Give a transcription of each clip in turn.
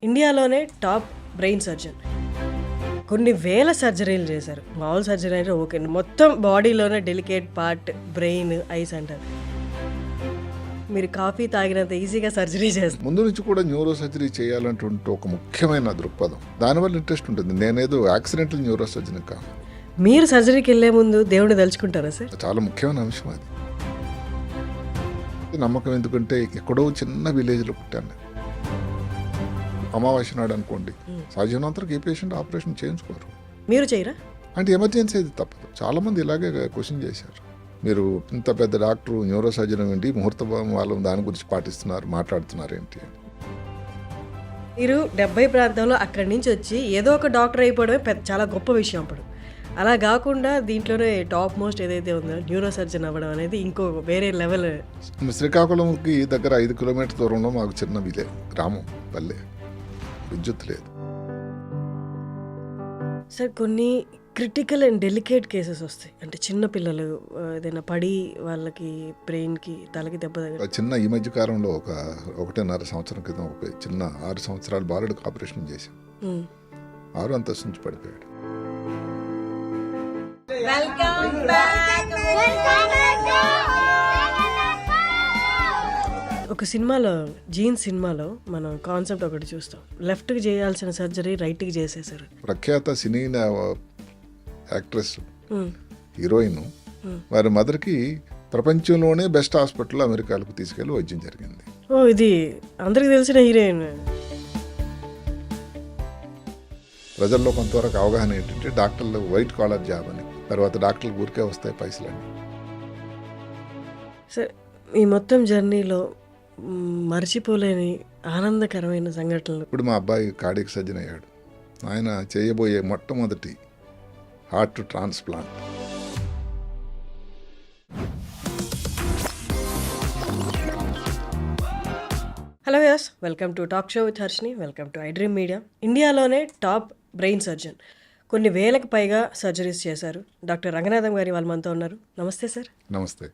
ఇండియాలోనే top brain surgeon. కొన్ని వేల సర్జరీలు చేశారు. మామూలు సర్జరీ అంటే ఓకే, మొత్తం బాడీలోనే డెలికేట్ పార్ట్ బ్రెయిన్, ఐస్ అంటారు. మీరు కాఫీ తాగినంత ఈజీగా సర్జరీ చేస్తారు. ముందు నుంచి కూడా న్యూరో సర్జరీ చేయాలంటుంటే ఒక ముఖ్యమైన దృక్పథం, దానివల్ల ఇంట్రెస్ట్ ఉంటుంది. నేనేదో యాక్సిడెంటల్ న్యూరో సర్జన్ కాదు. మీరు సర్జరీకి వెళ్ళే ముందు దేవుడిని తలుచుకుంటారా సార్? చాలా ముఖ్యమైన అంశం అది. నమ్మకం ఎందుకంటే ఎక్కడో చిన్న విలేజ్లో పుట్టాను నేను. అమావాస్య నాడు అనుకోండి, సహజనంతరకు ఏ పేషెంట్ ఆపరేషన్ చేయించుకోరు. మీరు చేయరా? అంటే ఎమర్జెన్సీ అది తప్పదు. చాలామంది ఇలాగే క్వశ్చన్ చేశారు. మీరు ఇంత పెద్ద డాక్టర్ న్యూరో సర్జన్ ఏంటి, ముహూర్త వాళ్ళు దాని గురించి పాటిస్తున్నారు, మాట్లాడుతున్నారు ఏంటి అని. మీరు 70 ప్రాంతంలో అక్కడి నుంచి వచ్చి ఏదో ఒక డాక్టర్ అయిపోవడమే చాలా గొప్ప విషయం. అప్పుడు అలా కాకుండా దీంట్లోనే టాప్ మోస్ట్ ఏదైతే ఉందో న్యూరో సర్జన్ అవ్వడం అనేది ఇంకో వేరే లెవెల్. శ్రీకాకుళంకి దగ్గర 5 కిలోమీటర్ దూరంలో మాకు చిన్న గ్రామం, పల్లె, విద్యుత్ లేదు. సార్, కొన్ని క్రిటికల్ అండ్ డెలికేట్ కేసెస్ వస్తాయి. అంటే చిన్న పిల్లలు ఏదైనా పడి వాళ్ళకి బ్రెయిన్కి తలకి దెబ్బ తగ్గ చిన్న ఈ మధ్య కాలంలో 1.5 సంవత్సరం క్రితం ఒక చిన్న 6 సంవత్సరాల బాలుడికి ఆపరేషన్ చేశాం. 6 అంతస్తు నుంచి పడిపోయాడు. ఒక సినిమాలో, జీన్స్ సినిమాలో మనం కాన్సెప్ట్ ఒకటి చూస్తాం. లెఫ్ట్కి చేయాల్సిన సర్జరీ రైట్కి చేసేసారు. ప్రఖ్యాత సినీ యాక్ట్రెస్, హీరోయిన్, వారి మదర్కి ప్రపంచంలోనే బెస్ట్ హాస్పిటల్ అమెరికాలకు తీసుకెళ్లి వైద్యం జరిగింది. ఓ, ఇది అందరికి తెలిసిన హీరోయిన్. ప్రజల్లో కొంతవరకు అవగాహన ఏంటంటే డాక్టర్లు వైట్ కాలర్ జాబ్ అని, తర్వాత డాక్టర్లు ఊరికే వస్తాయి పైసలన్నీ. సార్, ఈ మొత్తం జర్నీలో మర్చిపోలేని ఆనందకరమైన సంఘటనలు. ఇప్పుడు మా అబ్బాయి కార్డియక్ సర్జన్ అయ్యాడు. ఆయన చేయబోయే మొట్టమొదటి heart transplant. Hello yes, welcome to talk show with Harshini. Welcome to iDream media. ఇండియాలోనే టాప్ బ్రెయిన్ సర్జన్, కొన్ని వేలకు పైగా సర్జరీస్ చేశారు డాక్టర్ రంగనాథం గారి వాళ్ళు మనతో ఉన్నారు. నమస్తే సార్. నమస్తే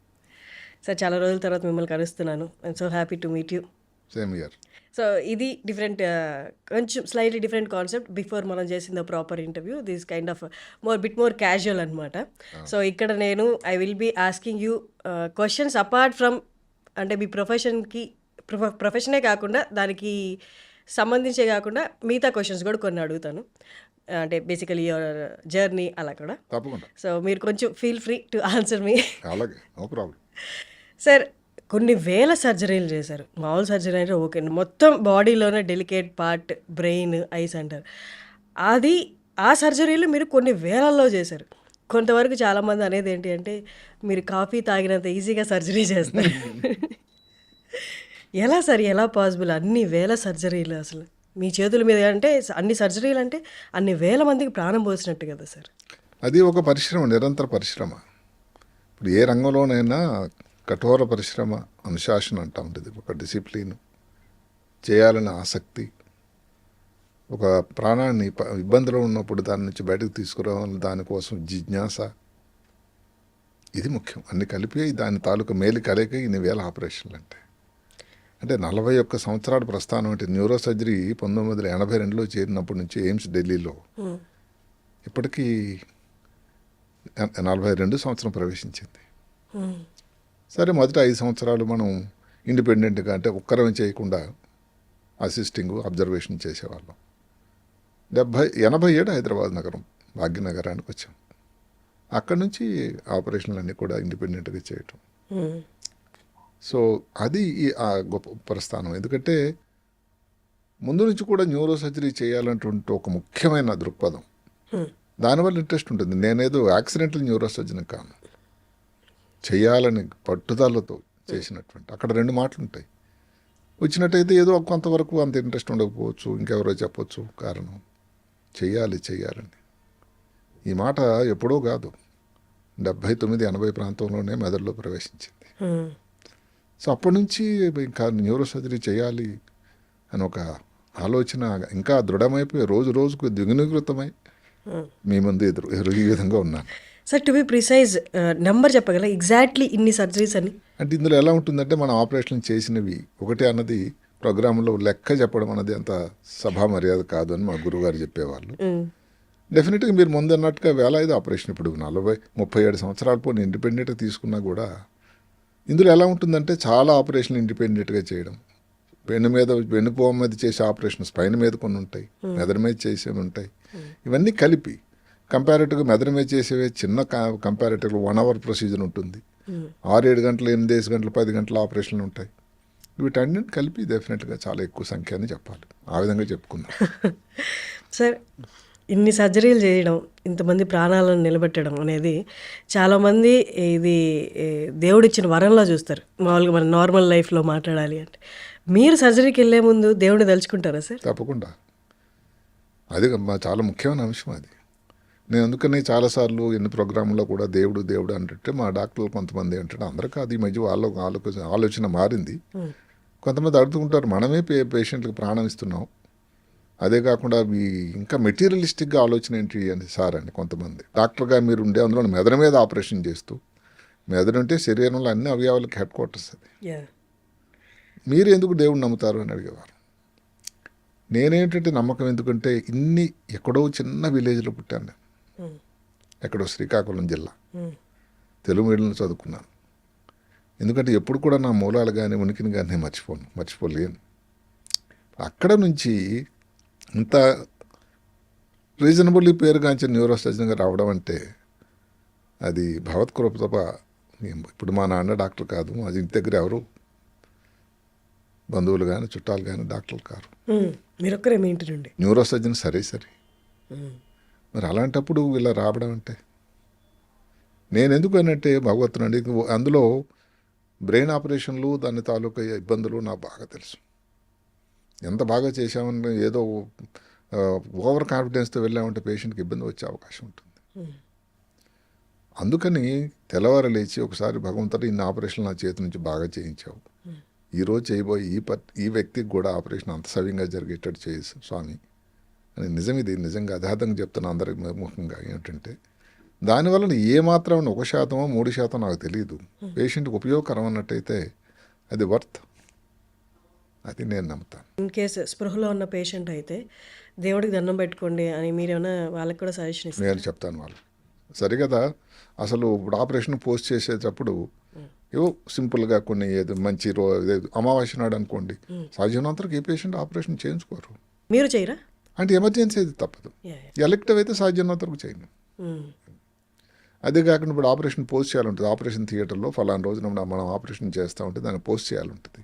సార్, చాలా రోజుల తర్వాత మిమ్మల్ని కలుస్తున్నాను. I'm so happy to meet you. Same year. So ఇది డిఫరెంట్, కొంచెం స్లైట్లీ డిఫరెంట్ కాన్సెప్ట్. బిఫోర్ మనం చేసిన proper interview, this kind of bit more casual అనమాట. సో ఇక్కడ నేను I will be asking you questions apart from, అంటే మీ ప్రొఫెషనే కాకుండా దానికి సంబంధించే కాకుండా మిగతా క్వశ్చన్స్ కూడా కొన్ని అడుగుతాను. అంటే బేసికలీ యువర్ జర్నీ అలా కూడా. తప్పకుండా. సో మీరు కొంచెం ఫీల్ ఫ్రీ టు ఆన్సర్ మీ. అలాగే, నో ప్రాబ్లం. సార్, కొన్ని వేల సర్జరీలు చేశారు. మామూలు సర్జరీ అంటే ఓకే, మొత్తం బాడీలోనే డెలికేట్ పార్ట్ బ్రెయిన్, ఐస్ అంటారు. ఆ సర్జరీలు మీరు కొన్ని వేలల్లో చేశారు. కొంతవరకు చాలామంది అనేది ఏంటి అంటే మీరు కాఫీ తాగినంత ఈజీగా సర్జరీ చేస్తారు. ఎలా సార్, ఎలా పాసిబుల్ అన్ని వేల సర్జరీలు అసలు మీ చేతుల మీద? అంటే అన్ని సర్జరీలు అంటే అన్ని వేల మందికి ప్రాణం పోసినట్టు కదా సార్. అది ఒక పరిశ్రమ, నిరంతర పరిశ్రమ. ఇప్పుడు ఏ రంగంలోనైనా కఠోర పరిశ్రమ, అనుశాసన అంటా ఉంటుంది. ఒక డిసిప్లిన్, చేయాలనే ఆసక్తి, ఒక ప్రాణాన్ని ఇబ్బందిలో ఉన్నప్పుడు దాని నుంచి బయటకు తీసుకురావాలి, దానికోసం జిజ్ఞాస, ఇది ముఖ్యం. అన్ని కలిపి దాని తాలూకా మేలు కలయిక ఇన్ని వేల ఆపరేషన్లు అంటే 41 సంవత్సరాల ప్రస్థానం. అంటే న్యూరో సర్జరీ 1982లో చేరినప్పటి నుంచి ఎయిమ్స్ ఢిల్లీలో ఇప్పటికీ 42 సంవత్సరం ప్రవేశించింది. సరే, మొదటి 5 సంవత్సరాలు మనం ఇండిపెండెంట్గా, అంటే ఒక్కరమే చేయకుండా అసిస్టింగ్, అబ్జర్వేషన్ చేసేవాళ్ళం. 87 హైదరాబాద్ నగరం, భాగ్యనగరానికి వచ్చాం. అక్కడి నుంచి ఆపరేషన్లు అన్నీ కూడా ఇండిపెండెంట్గా చేయటం. సో అది ఆ గొప్ప ప్రస్థానం. ఎందుకంటే ముందు నుంచి కూడా న్యూరో సర్జరీ చేయాలంటుంటే ఒక ముఖ్యమైన దృక్పథం, దానివల్ల ఇంట్రెస్ట్ ఉంటుంది. నేనేదో యాక్సిడెంటల్ న్యూరో సర్జన్ కాను, చేయాలని పట్టుదలతో చేసినటువంటి. అక్కడ 2 మాటలు ఉంటాయి. వచ్చినట్టయితే ఏదో కొంతవరకు అంత ఇంట్రెస్ట్ ఉండకపోవచ్చు, ఇంకెవరో చెప్పొచ్చు కారణం. చెయ్యాలని ఈ మాట ఎప్పుడో కాదు, 79-80 ప్రాంతంలోనే మెదడులో ప్రవేశించింది. సో అప్పటి నుంచి ఇంకా న్యూరో సర్జరీ చేయాలి అని ఒక ఆలోచన ఇంకా దృఢమైపోయి రోజు రోజుకు ద్విగుణీకృతమై మీ ముందు ఈ విధంగా ఉన్నాను. Sir, to be precise number చెప్పగలరా ఎగ్జాక్ట్లీ ఇన్ని సర్జరీస్ అని? అంటే ఇందులో ఎలా ఉంటుందంటే మనం ఆపరేషన్ చేసినవి ఒకటే అన్నది ప్రోగ్రాంలో లెక్క చెప్పడం అనేది అంత సభా మర్యాద కాదు అని మా గురువుగారు చెప్పేవాళ్ళు. డెఫినెట్గా మీరు ముందు అన్నట్టుగా వేలాది ఆపరేషన్ ఇప్పుడు 37 సంవత్సరాల పోనీ ఇండిపెండెంట్గా తీసుకున్నా కూడా ఇందులో ఎలా ఉంటుందంటే చాలా ఆపరేషన్లు ఇండిపెండెంట్గా చేయడం, వెన్నుపోమ మీద చేసే ఆపరేషన్ స్పైన్ మీద కొన్ని ఉంటాయి, మెదడు మీద చేసేవి ఉంటాయి. ఇవన్నీ కలిపి కంపారేటివ్గా మెదడు మీద చేసేవి చిన్న కంపారేటివ్గా 1 hour ప్రొసీజర్ ఉంటుంది. 6-7 గంటలు, 8 గంటలు, 10 గంటల ఆపరేషన్లు ఉంటాయి. వీటన్నిటిని కలిపి డెఫినెట్గా చాలా ఎక్కువ సంఖ్య అని చెప్పాలి. ఆ విధంగా చెప్పుకుందాం. సార్, ఇన్ని సర్జరీలు చేయడం, ఇంతమంది ప్రాణాలను నిలబెట్టడం అనేది చాలామంది ఇది దేవుడిచ్చిన వరంలా చూస్తారు. మామూలుగా మన నార్మల్ లైఫ్లో మాట్లాడాలి అంటే మీరు సర్జరీకి వెళ్ళే ముందు దేవుడిని తలుచుకుంటారా సార్? తప్పకుండా. అది చాలా ముఖ్యమైన అంశం అది. నేను అందుకని చాలాసార్లు ఎన్ని ప్రోగ్రాంలో కూడా దేవుడు దేవుడు అంటే మా డాక్టర్లు కొంతమంది అంటాడు, అందరూ కాదు, ఈ మధ్య ఆలోచన మారింది. కొంతమంది అడుగుతుంటారు, మనమే పేషెంట్లకు ప్రాణం ఇస్తున్నాం, అదే కాకుండా ఇంకా మెటీరియలిస్టిక్గా ఆలోచన ఏంటి అని సార్ అని కొంతమంది. డాక్టర్గా మీరు ఉండే అందులో మెదడు మీద ఆపరేషన్ చేస్తూ, మెదడు అంటే శరీరంలో అన్ని అవయవాలకి హెడ్ క్వార్టర్స్ అది, మీరు ఎందుకు దేవుడిని నమ్ముతారు అని అడిగేవారు. నేనేంటంటే నమ్మకం ఎందుకంటే ఎక్కడో చిన్న విలేజ్లో పుట్టాను నేను, ఎక్కడో శ్రీకాకుళం జిల్లా, తెలుగు మీడియంలో చదువుకున్నాను. ఎందుకంటే ఎప్పుడు కూడా నా మూలాలు కానీ ఉనికిని కానీ నేను మర్చిపోలేను. అక్కడ నుంచి ఇంత రీజనబుల్లీ పేరుగాంచిన న్యూరో సర్జన్గా రావడం అంటే అది భగవత్ కృప తప్ప. ఇప్పుడు మా నాన్న డాక్టర్ కాదు, మా ఇంటి దగ్గర ఎవరు బంధువులు కానీ చుట్టాలు కానీ డాక్టర్లు కారు, మీరొక్కరే మీ ఇంటి నుండి న్యూరో సర్జన్. సరే మరి అలాంటప్పుడు ఇలా రావడం అంటే నేను ఎందుకు అనంటే భగవత్తును అండి. అందులో బ్రెయిన్ ఆపరేషన్లు దాని తాలూకా ఇబ్బందులు నాకు బాగా తెలుసు. ఎంత బాగా చేశామని ఏదో ఓవర్ కాన్ఫిడెన్స్తో వెళ్ళామంటే పేషెంట్కి ఇబ్బంది వచ్చే అవకాశం ఉంటుంది. అందుకని తెల్లవారు లేచి ఒకసారి భగవంతుడు ఇన్ని ఆపరేషన్లు నా చేతి నుంచి బాగా చేయించావు, ఈరోజు చేయబోయే ఈ వ్యక్తికి కూడా ఆపరేషన్ అంత సవ్యంగా జరిగేటట్టు చేసి స్వామి అని ఇది నిజంగా అధార్థంగా చెప్తున్నా అందరికి ముఖ్యంగా. ఏంటంటే దానివల్ల ఏమాత్రం 1% 3% నాకు తెలియదు, పేషెంట్కి ఉపయోగకరం అన్నట్టయితే అది వర్త్, అది నేను నమ్ముతాను. ఇన్ కేసు స్పృహలో ఉన్న పేషెంట్ అయితే దేవుడికి దండం పెట్టుకోండి అని మీరేమైనా వాళ్ళకి కూడా సజెషన్ ఇస్తారు? నేను చెప్తాను వాళ్ళు సరే కదా. అసలు ఇప్పుడు ఆపరేషన్ పోస్ట్ చేసేటప్పుడు ఏవో సింపుల్గా కొన్ని ఏదో మంచి అమావాస్య నాడు అనుకోండి, సాధ్యమైనంతవరకు ఏ పేషెంట్ ఆపరేషన్ చేయించుకోరు. మీరు చేయరా? అంటే ఎమర్జెన్సీ అయితే తప్పదు, ఎలక్టివ్ అయితే సాధ్యమైనంతవరకు చేయను. అదే కాకుండా ఇప్పుడు ఆపరేషన్ పోస్ట్ చేయాలంటుంది, ఆపరేషన్ థియేటర్లో ఫలానా రోజున మనం ఆపరేషన్ చేస్తూ ఉంటే దాన్ని పోస్ట్ చేయాలంటుంది.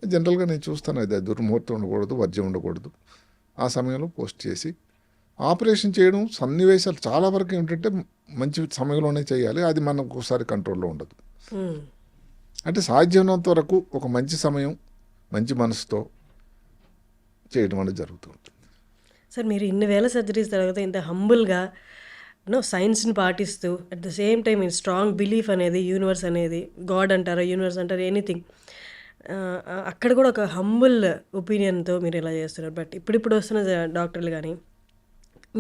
జనరల్గా నేను చూస్తాను, అది దుర్ముహూర్తం ఉండకూడదు, వర్జ్యం ఉండకూడదు, ఆ సమయంలో పోస్ట్ చేసి ఆపరేషన్ చేయడం సన్నివేశాలు చాలా వరకు ఏంటంటే మంచి సమయంలోనే చేయాలి, అది మనకు ఒకసారి కంట్రోల్లో ఉండదు. అంటే సాధ్యమైనంత వరకు ఒక మంచి సమయం మంచి మనసుతో చేయడం అనేది జరుగుతూ ఉంటుంది. సార్, మీరు ఇన్ని వేల సర్జరీస్ తర్వాత ఇంత హంబుల్గా సైన్స్ని పాటిస్తూ అట్ ద సేమ్ టైం ఈ స్ట్రాంగ్ బిలీఫ్ అనేది, యూనివర్స్ అనేది, గాడ్ అంటారు, యూనివర్స్ అంటారు, ఎనీథింగ్, అక్కడ కూడా ఒక హంబుల్ ఒపీనియన్తో మీరు ఇలా చేస్తున్నారు. బట్ ఇప్పుడు వస్తున్న డాక్టర్లు కానీ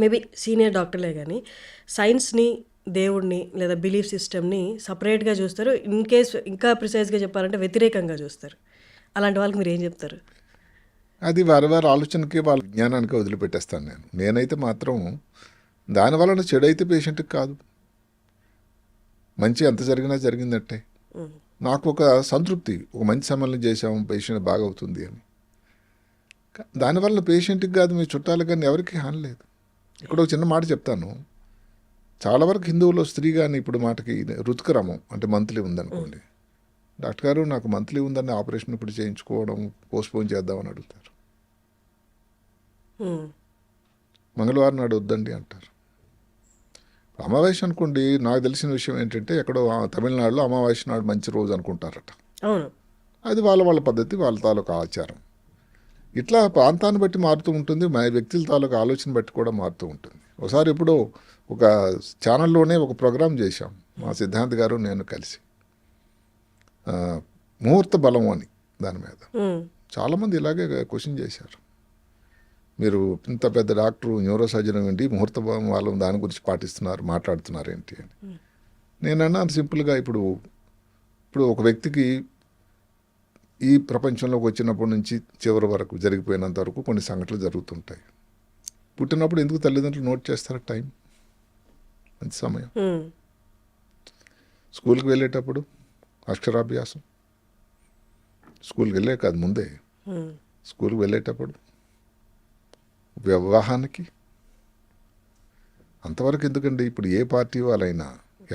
మేబీ సీనియర్ డాక్టర్లే కానీ సైన్స్ని, దేవుడిని లేదా బిలీఫ్ సిస్టమ్ని సపరేట్గా చూస్తారు. ఇన్ కేస్ ఇంకా ప్రిసైజ్గా చెప్పాలంటే వ్యతిరేకంగా చూస్తారు. అలాంటి వాళ్ళకి మీరు ఏం చెప్తారు? అది వారి ఆలోచనకి వాళ్ళ జ్ఞానానికి వదిలిపెట్టేస్తాను నేనైతే మాత్రం దానివలన చెడు అయితే పేషెంట్కి కాదు, మంచి ఎంత జరిగినా జరిగిందంటే నాకు ఒక సంతృప్తి, ఒక మంచి సమయంలో చేసాము, పేషెంట్ బాగా అవుతుంది అని. దానివల్ల పేషెంట్కి కాదు, మీ చుట్టాలు కానీ ఎవరికి హాని లేదు. ఇక్కడ ఒక చిన్న మాట చెప్తాను, చాలా వరకు హిందువుల్లో స్త్రీ కానీ ఇప్పుడు మాటకి ఋతుక్రమం అంటే మంత్లీ ఉందనుకోండి, డాక్టర్ గారు నాకు మంత్లీ ఉందని ఆపరేషన్ ఇప్పుడు చేయించుకోవడం పోస్ట్పోన్ చేద్దామని అడుగుతారు. మంగళవారం నాడు వద్దండి అంటారు. అమావాస్య అనుకోండి, నాకు తెలిసిన విషయం ఏంటంటే ఎక్కడో తమిళనాడులో అమావాస్య నాడు మంచి రోజు అనుకుంటారట. అది వాళ్ళ పద్ధతి, వాళ్ళ తాలూకా ఆచారం. ఇట్లా ప్రాంతాన్ని బట్టి మారుతూ ఉంటుంది, మా వ్యక్తుల తాలూకా ఆలోచన బట్టి కూడా మారుతూ ఉంటుంది. ఒకసారి ఇప్పుడు ఒక ఛానల్లోనే ఒక ప్రోగ్రాం చేశాం, మా సిద్ధాంత్ గారు నేను కలిసి, ముహూర్త బలం అని దాని మీద చాలామంది ఇలాగే క్వశ్చన్ చేశారు. మీరు ఇంత పెద్ద డాక్టరు, న్యూరో సర్జన్ ఏంటి ముహూర్త బలం వాళ్ళు దాని గురించి మాట్లాడుతున్నారు ఏంటి అని. నేను అన్నాను సింపుల్గా, ఇప్పుడు ఒక వ్యక్తికి ఈ ప్రపంచంలోకి వచ్చినప్పటి నుంచి చివరి వరకు జరిగిపోయినంత వరకు కొన్ని సంఘటనలు జరుగుతుంటాయి. పుట్టినప్పుడు ఎందుకు తల్లిదండ్రులు నోట్ చేస్తారు టైం, మంచి సమయం. స్కూల్కి వెళ్ళేటప్పుడు అక్షరాభ్యాసం, స్కూల్కి వెళ్ళే కాదు ముందే, స్కూల్కి వెళ్ళేటప్పుడు వివాహానికి, అంతవరకు ఎందుకండి. ఇప్పుడు ఏ పార్టీ వాళ్ళైనా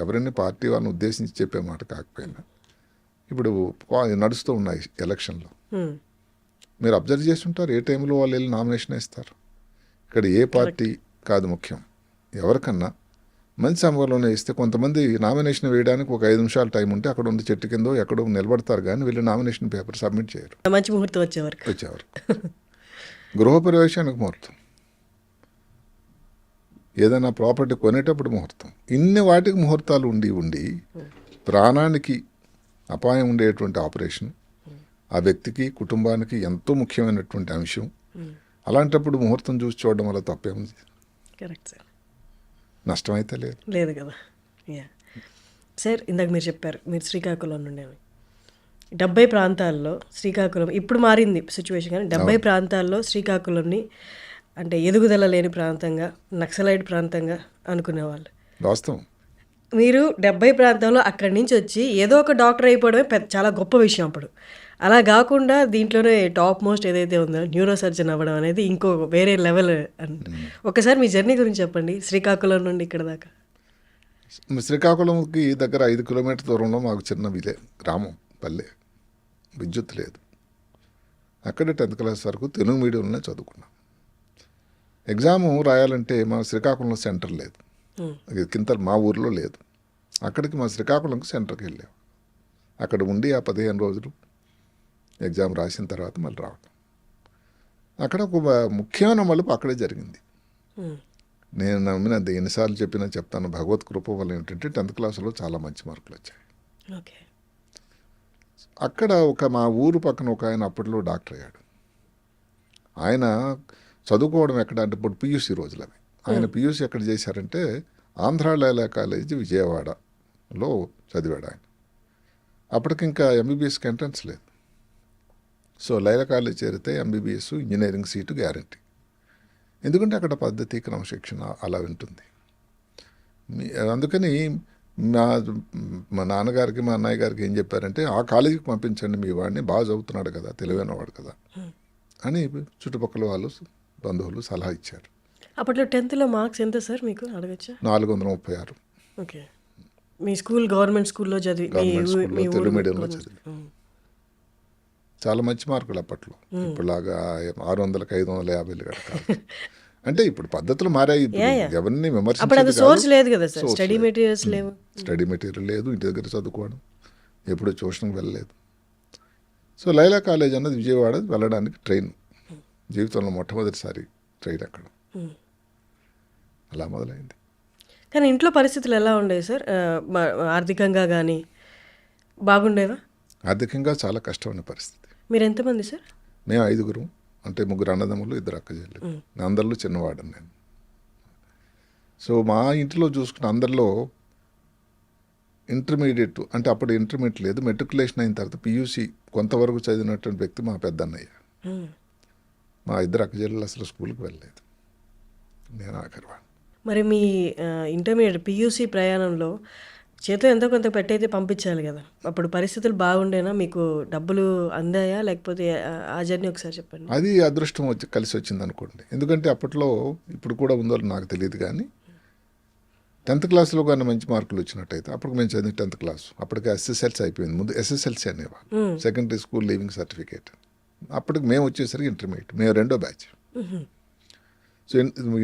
ఎవరైనా పార్టీ వాళ్ళని ఉద్దేశించి చెప్పే మాట కాకపోయినా ఇప్పుడు నడుస్తూ ఉన్నాయి ఎలక్షన్లో, మీరు అబ్జర్వ్ చేస్తుంటారు ఏ టైంలో వాళ్ళు వెళ్ళి నామినేషన్ వేస్తారు. ఇక్కడ ఏ పార్టీ కాదు ముఖ్యం, ఎవరికన్నా మంచి సమయంలోనే ఇస్తే కొంతమంది నామినేషన్ వేయడానికి ఒక 5 నిమిషాలు టైం ఉంటే అక్కడ ఉన్న చెట్టు కింద ఎక్కడో నిలబడతారు, కానీ వీళ్ళు నామినేషన్ పేపర్ సబ్మిట్ చేయరు. మంచి ముహూర్తం వచ్చేవరకు గృహప్రవేశానికి ముహూర్తం, ఏదైనా ప్రాపర్టీ కొనేటప్పుడు ముహూర్తం, ఇన్ని వాటికి ముహూర్తాలు ఉండి ప్రాణానికి అపాయం ఉండేటువంటి ఆపరేషన్ ఆ వ్యక్తికి కుటుంబానికి ఎంతో ముఖ్యమైనటువంటి అంశం. అలాంటప్పుడు ముహూర్తం చూసి చూడడం వల్ల తప్పేముంది? Correct sir. నష్టమైతే లేదు కదా. సార్ ఇందాక మీరు చెప్పారు మీరు శ్రీకాకుళం నుండి 70 ప్రాంతాల్లో శ్రీకాకుళం ఇప్పుడు మారింది సిచ్యువేషన్, కానీ 70 ప్రాంతాల్లో శ్రీకాకుళంని అంటే ఎదుగుదల లేని ప్రాంతంగా, నక్సలైట్ ప్రాంతంగా అనుకునేవాళ్ళు. వాస్తవం. మీరు 70 ప్రాంతంలో అక్కడి నుంచి వచ్చి ఏదో ఒక డాక్టర్ అయిపోవడమే చాలా గొప్ప విషయం. అప్పుడు అలా కాకుండా దీంట్లోనే టాప్ మోస్ట్ ఏదైతే ఉందో న్యూరో సర్జన్ అవ్వడం అనేది ఇంకో వేరే లెవెల్. ఒకసారి మీ జర్నీ గురించి చెప్పండి, శ్రీకాకుళం నుండి ఇక్కడ దాకా. శ్రీకాకుళంకి దగ్గర 5 కిలోమీటర్ దూరంలో మాకు చిన్న గ్రామం, పల్లె, విద్యుత్ లేదు. అక్కడే 10th క్లాస్ వరకు తెలుగు మీడియంలోనే చదువుకున్నాం. ఎగ్జాము రాయాలంటే మా శ్రీకాకుళంలో సెంటర్ లేదు, కింద మా ఊర్లో లేదు. అక్కడికి మా శ్రీకాకుళంకి సెంటర్కి వెళ్ళాము. అక్కడ ఉండి ఆ 15 రోజులు ఎగ్జామ్ రాసిన తర్వాత మళ్ళీ రావడం. అక్కడ ఒక ముఖ్యమైన మలుపు అక్కడే జరిగింది. నేను నమ్మినంత ఎన్నిసార్లు చెప్పినా చెప్తాను, భగవత్ కృప వల్ల ఏంటంటే 10th క్లాసులో చాలా మంచి మార్కులు వచ్చాయి. అక్కడ మా ఊరు పక్కన ఒక ఆయన అప్పట్లో డాక్టర్ అయ్యాడు. ఆయన చదువుకోవడం ఎక్కడ అంటే ఇప్పుడు పియూసీ రోజులు అవి. ఆయన పియూసీ ఎక్కడ చేశారంటే ఆంధ్ర లైలా కాలేజీ విజయవాడలో చదివాడు ఆయన. అప్పటికి ఇంకా ఎంబీబీఎస్కి ఎంట్రన్స్ లేదు. సో లైలా కాలేజ్ చేరితే ఎంబీబీఎస్ ఇంజనీరింగ్ సీటు గ్యారంటీ. ఎందుకంటే అక్కడ పద్ధతి క్రమశిక్షణ అలా ఉంటుంది. అందుకని మా నాన్నగారికి మా అన్నయ్య గారికి ఏం చెప్పారంటే ఆ కాలేజీకి పంపించండి మీ వాడిని, బాగా చదువుతున్నాడు కదా, తెలివైన వాడు కదా అని చుట్టుపక్కల వాళ్ళు బంధువులు సలహా ఇచ్చారు. అప్పట్లో 10th మార్క్స్ ఎంత సార్ మీకు అడగచ్చా? 436. ఓకే. మీ స్కూల్ గవర్నమెంట్ స్కూల్లో చదివి, తెలుగు మీడియంలో చదివి చాలా మంచి మార్కులు అప్పట్లో. ఇప్పుడులాగా 600కి 550 కాదు. అంటే ఇప్పుడు పద్ధతులు మారాయి. ఎవరిని విమర్శించేది సోర్స్ లేదు కదా సార్, స్టడీ మెటీరియల్స్ లేవు, స్టడీ మెటీరియల్ లేదు, ఇంటి దగ్గర చదువుకోవడం, ఎప్పుడు ట్యూషన్కి వెళ్ళలేదు. సో లైలా కాలేజ్ అన్నది విజయవాడ వెళ్ళడానికి ట్రైన్, జీవితంలో మొట్టమొదటిసారి ట్రైన్ అక్కడ. అలా మొదలైంది. కానీ ఇంట్లో పరిస్థితులు ఎలా ఉండేవి సార్? ఆర్థికంగా కానీ బాగుండేవా? ఆర్థికంగా చాలా కష్టమైన పరిస్థితి. మీరు ఎంతమంది సార్? మేము 5గురు, అంటే 3 అన్నదమ్ములు 2 అక్కచెల్లెలు. అందరిలో చిన్నవాడని నేను. సో మా ఇంట్లో చూసుకున్న అందరిలో ఇంటర్మీడియట్, అంటే అప్పుడు ఇంటర్మీడియట్ లేదు, మెట్రికులేషన్ అయిన తర్వాత పియూసీ కొంతవరకు చదివినటువంటి వ్యక్తి మా పెద్దన్నయ్య. మా 2 అక్కచెల్లెలు అసలు స్కూల్కి వెళ్ళలేదు, నేను ఆఖరివాడు. మరి మీ ఇంటర్మీడియట్ పియూసీ ప్రయాణంలో చేతిలో ఎంతో కొంత పెట్టయితే పంపించాలి కదా, అప్పుడు పరిస్థితులు బాగుండేనా? మీకు డబ్బులు అందాయా లేకపోతే ఆ జర్నీ ఒకసారి చెప్పండి. అది అదృష్టం కలిసి వచ్చింది అనుకోండి. ఎందుకంటే అప్పట్లో, ఇప్పుడు కూడా ఉందో నాకు తెలియదు కానీ 10th క్లాస్లో కానీ మంచి మార్కులు వచ్చినట్టయితే, అప్పుడు మేము చదివిన 10th క్లాస్ అప్పటికి ఎస్ఎస్ఎల్సీ అయిపోయింది. ముందు ఎస్ఎస్ఎల్సీ అనేవాళ్ళు, సెకండరీ స్కూల్ లీవింగ్ సర్టిఫికేట్. అప్పటికి మేము వచ్చేసరికి ఇంటర్మీడియట్, మేము 2వ బ్యాచ్. సో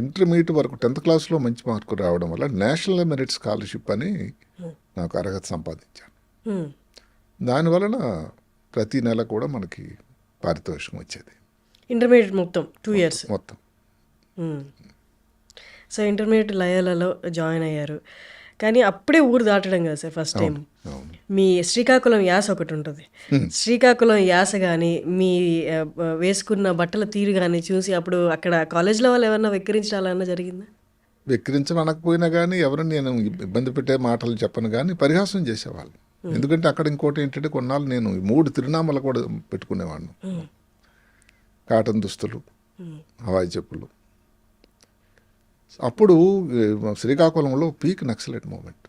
ఇంటర్మీడియట్ వరకు 10th క్లాస్లో మంచి మార్కులు రావడం వల్ల నేషనల్ మెరిట్ స్కాలర్షిప్ అని నాకు అర్హత సంపాదించాను. దానివలన ప్రతి నెల కూడా మనకి పారితోషికం వచ్చేది. ఇంటర్మీడియట్ మొత్తం 2 years మొత్తం. సో ఇంటర్మీడియట్ లయాలలో జాయిన్ అయ్యారు, కానీ అప్పుడే ఊరు దాటడం కదా సార్ ఫస్ట్ టైం. మీ శ్రీకాకుళం యాస ఒకటి ఉంటుంది, శ్రీకాకుళం యాస కానీ మీ వేసుకున్న బట్టల తీరు కానీ చూసి అప్పుడు అక్కడ కాలేజ్లో వాళ్ళు ఏమన్నా వెక్కిరించాలన్నా జరిగిందా? వెక్కిరించమనకపోయినా కానీ ఎవరు నేను ఇబ్బంది పెట్టే మాటలు చెప్పను కానీ పరిహాసం చేసేవాళ్ళు. ఎందుకంటే అక్కడ ఇంకోటి ఏంటంటే కొన్నాళ్ళు నేను 3 తిరునామాలు కూడా పెట్టుకునేవాడిని. కాటన్ దుస్తులు, హవాయి చెప్పులు. అప్పుడు శ్రీకాకుళంలో పీక్ నక్సలైట్ మూమెంట్.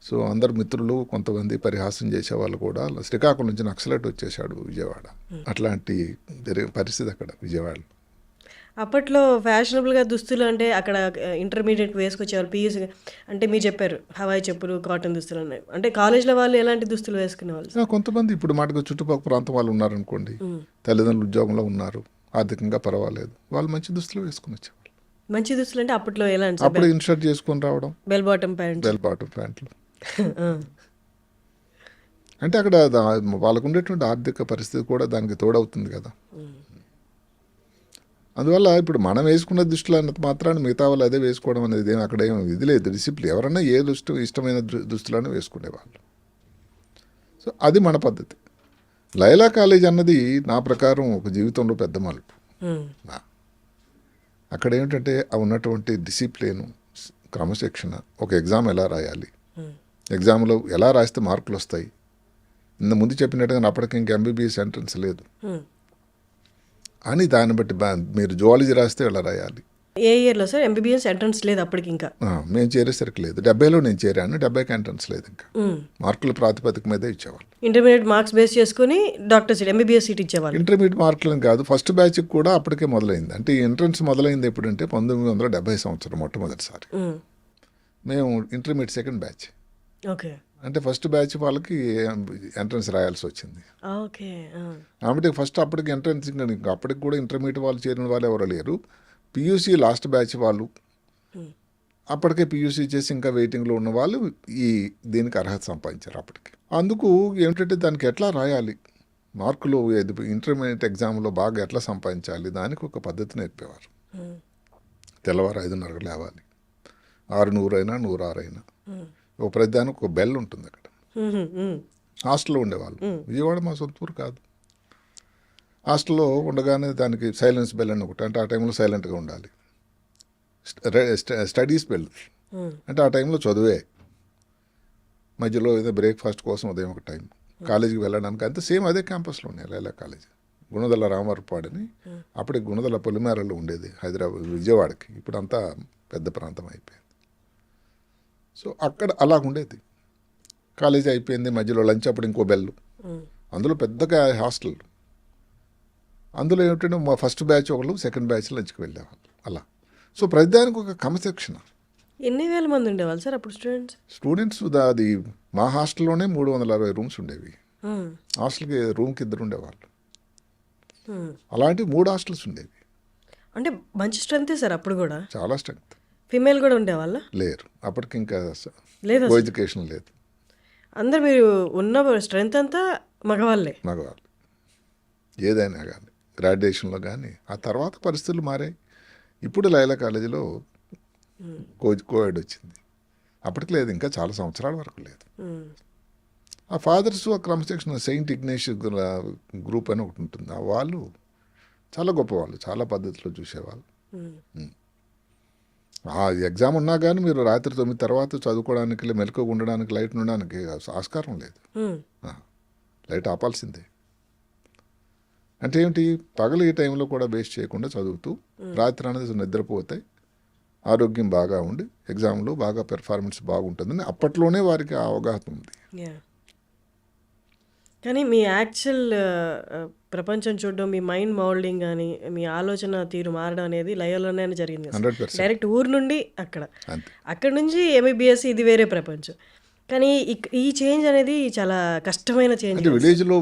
సో అందరు మిత్రులు కొంతమంది పరిహాసం చేసేవాళ్ళు కూడా శ్రీకాకుళం నుంచి నక్సలైట్ వచ్చేసాడు విజయవాడ. అట్లాంటి పరిస్థితి అక్కడ విజయవాడలో. అప్పట్లో ఫ్యాషనబుల్గా దుస్తులు అంటే అక్కడ ఇంటర్మీడియట్ వేసుకొచ్చేవాళ్ళు పీయూసీ, అంటే మీరు చెప్పారు హవాయి చెప్పులు, కాటన్ దుస్తులు ఉన్నాయి. అంటే కాలేజ్లో వాళ్ళు ఎలాంటి దుస్తులు వేసుకునేవాళ్ళు? కొంతమంది ఇప్పుడు మాటకు చుట్టుపక్కల ప్రాంతం వాళ్ళు ఉన్నారనుకోండి, తల్లిదండ్రులు ఉద్యోగంలో ఉన్నారు, ఆర్థికంగా పర్వాలేదు, వాళ్ళు మంచి దుస్తులు వేసుకుని వచ్చేవాళ్ళు. మంచి దుస్తులు అంటే అప్పట్లో ఎలాంటి? అప్పుడు ఇన్షర్ట్ చేసుకొని రావడం, బెల్ బాటమ్ ప్యాంట్లు. అంటే అక్కడ వాళ్ళకు ఉండేటువంటి ఆర్థిక పరిస్థితి కూడా దానికి తోడవుతుంది కదా. అందువల్ల ఇప్పుడు మనం వేసుకున్న దుస్తులు అన్నంత మాత్రాన్ని మిగతా వాళ్ళు అదే వేసుకోవడం అనేది అక్కడ ఏం ఇది లేదు, డిసిప్లిన్. ఎవరన్నా ఏ ఇష్టమైన దుస్తులను వేసుకునేవాళ్ళు. సో అది మన పద్ధతి. లైలా కాలేజ్ అన్నది నా ప్రకారం ఒక జీవితంలో పెద్ద మలుపు. అక్కడ ఏమిటంటే ఉన్నటువంటి డిసిప్లిన్, క్రమశిక్షణ, ఒక ఎగ్జామ్ ఎలా రాయాలి, ఎగ్జామ్లో ఎలా రాస్తే మార్కులు వస్తాయి. ముందు చెప్పినట్టుగా అప్పటికి ఇంక ఎంబీబీఎస్ ఎంట్రన్స్ లేదు అని దాన్ని బట్టి మీరు జువాలజీ రాస్తే ఎలా రాయాలి. ఏ ఇయర్లో సార్ ఎంబీబీఎస్ ఎంట్రన్స్ లేదు అప్పటికి? ఇంకా మేము చేరేసరికి లేదు. 70లో నేను చేరాను, 70కి ఎంట్రన్స్ లేదు. ఇంకా మార్కుల ప్రాతిపదిక మీదే ఇచ్చేవాళ్ళు. ఇంటర్మీడియట్ మార్క్స్ బేస్ చేసుకుని డాక్టర్ సీట్, ఎంబీబీఎస్ సీట్ ఇచ్చేవాళ్ళు. ఇంటర్మీడియట్ మార్కులను కాదు, ఫస్ట్ బ్యాచ్కి కూడా అప్పటికే మొదలైంది. అంటే ఈ ఎంట్రన్స్ మొదలైంది ఎప్పుడంటే 1970 సంవత్సరం మొట్టమొదటిసారి. మేము ఇంటర్మీడియట్ సెకండ్ బ్యాచ్. ఓకే. అంటే ఫస్ట్ బ్యాచ్ వాళ్ళకి ఎంట్రన్స్ రాయాల్సి వచ్చింది. ఓకే. కాబట్టి ఫస్ట్ అప్పటికి ఎంట్రన్స్, ఇంకా అప్పటికి కూడా ఇంటర్మీడియట్ వాళ్ళు చేరిన వాళ్ళు ఎవరు లేరు. పియూసీ లాస్ట్ బ్యాచ్ వాళ్ళు అప్పటికే పియూసీ చేసి ఇంకా వెయిటింగ్లో ఉన్న వాళ్ళు దీనికి అర్హత సంపాదించారు అప్పటికి. అందుకు ఏమిటంటే దానికి ఎట్లా రాయాలి, మార్కులు ఇంటర్మీడియట్ ఎగ్జామ్లో బాగా ఎట్లా సంపాదించాలి, దానికి ఒక పద్ధతి నేర్పేవారు. తెల్లవారు 5:30 లేవాలి, 6:100 అయినా 106 అయినా. ఒక ప్రతిదానికి ఒక బెల్ ఉంటుంది అక్కడ. హాస్టల్లో ఉండేవాళ్ళు. విజయవాడ మా సొంత ఊరు కాదు. హాస్టల్లో ఉండగానే దానికి సైలెన్స్ బెల్ అని ఒకటి, అంటే ఆ టైంలో సైలెంట్గా ఉండాలి. స్టడీస్ బెల్ అంటే ఆ టైంలో చదువే. మధ్యలో ఏదో బ్రేక్ఫాస్ట్ కోసం ఉదయం ఒక టైం, కాలేజీకి వెళ్ళడానికి అంతే సేమ్ అదే క్యాంపస్లో ఉన్నాయి లైలా కాలేజ్. గుణదల రామారపాడని అప్పటికి గుణదల పొలిమేరలో ఉండేది హైదరాబాద్, విజయవాడకి. ఇప్పుడు అంతా పెద్ద ప్రాంతం అయిపోయింది. సో అక్కడ అలా ఉండేది. కాలేజీ అయిపోయింది, మధ్యలో లంచ్ అప్పుడు ఇంకో బెల్లు. అందులో పెద్దగా హాస్టల్. అందులో ఏమిటంటే మా ఫస్ట్ బ్యాచ్ ఒకళ్ళు, సెకండ్ బ్యాచ్ లంచ్కి వెళ్ళేవాళ్ళు అలా. సో ప్రతిదానికి ఒక క్రమశిక్షణ. ఎన్ని వేల మంది ఉండేవాళ్ళు సార్ అప్పుడు స్టూడెంట్స్? అది మా హాస్టల్లోనే 360 రూమ్స్ ఉండేవి. హాస్టల్కి రూమ్కి 2 ఉండేవాళ్ళు. అలాంటి 3 హాస్టల్స్ ఉండేవి. అంటే మంచి స్ట్రెంగ్తే సార్ అప్పుడు కూడా? చాలా స్ట్రెంగ్త్. ఫీమేల్ కూడా ఉండేవాళ్ళ? లేరు అప్పటికి, ఇంకా లేదు, ఎడ్యుకేషన్ లేదు. అందరు మీరు ఉన్న స్ట్రెంగ్త్ అంతా మగవాళ్ళే? మగవాళ్ళు. ఏదైనా కానీ గ్రాడ్యుయేషన్లో కానీ. ఆ తర్వాత పరిస్థితులు మారాయి. ఇప్పుడు లైలా కాలేజీలో కోఎడ్ వచ్చింది. అప్పటికి లేదు, ఇంకా చాలా సంవత్సరాల వరకు లేదు. ఆ ఫాదర్స్ ఆ క్రమశిక్షణ, సెయింట్ ఇగ్నేషియస్ గ్రూప్ అని ఒకటి ఉంటుంది. ఆ వాళ్ళు చాలా గొప్పవాళ్ళు, చాలా పద్ధతిలో చూసేవాళ్ళు. ఎగ్జామ్ ఉన్నా కానీ మీరు రాత్రి 9 తర్వాత చదువుకోవడానికి, మెలకువగా ఉండడానికి, లైట్ ఉండడానికి ఆస్కారం లేదు. లైట్ ఆపాల్సిందే. అంటే ఏమిటి, పగలు ఈ టైంలో కూడా వేస్ట్ చేయకుండా చదువుతూ రాత్రి అనేది నిద్రపోతే ఆరోగ్యం బాగా ఉండి ఎగ్జామ్లో బాగా పెర్ఫార్మెన్స్ బాగుంటుందని అప్పట్లోనే వారికి అవగాహన ఉంది. కానీ మీ యాక్చువల్ ప్రపంచం చూడడం, మీ మైండ్ మౌల్డింగ్ కానీ మీ ఆలోచన తీరు మారడం అనేది లయలోనే జరిగింది. 100%. డైరెక్ట్ ఊరు నుండి అక్కడ నుంచి ఎంబీబీఎస్, ఇది వేరే ప్రపంచం. కానీ ఈ చేంజ్ అనేది చాలా కష్టమైన చేంజ్. అంటే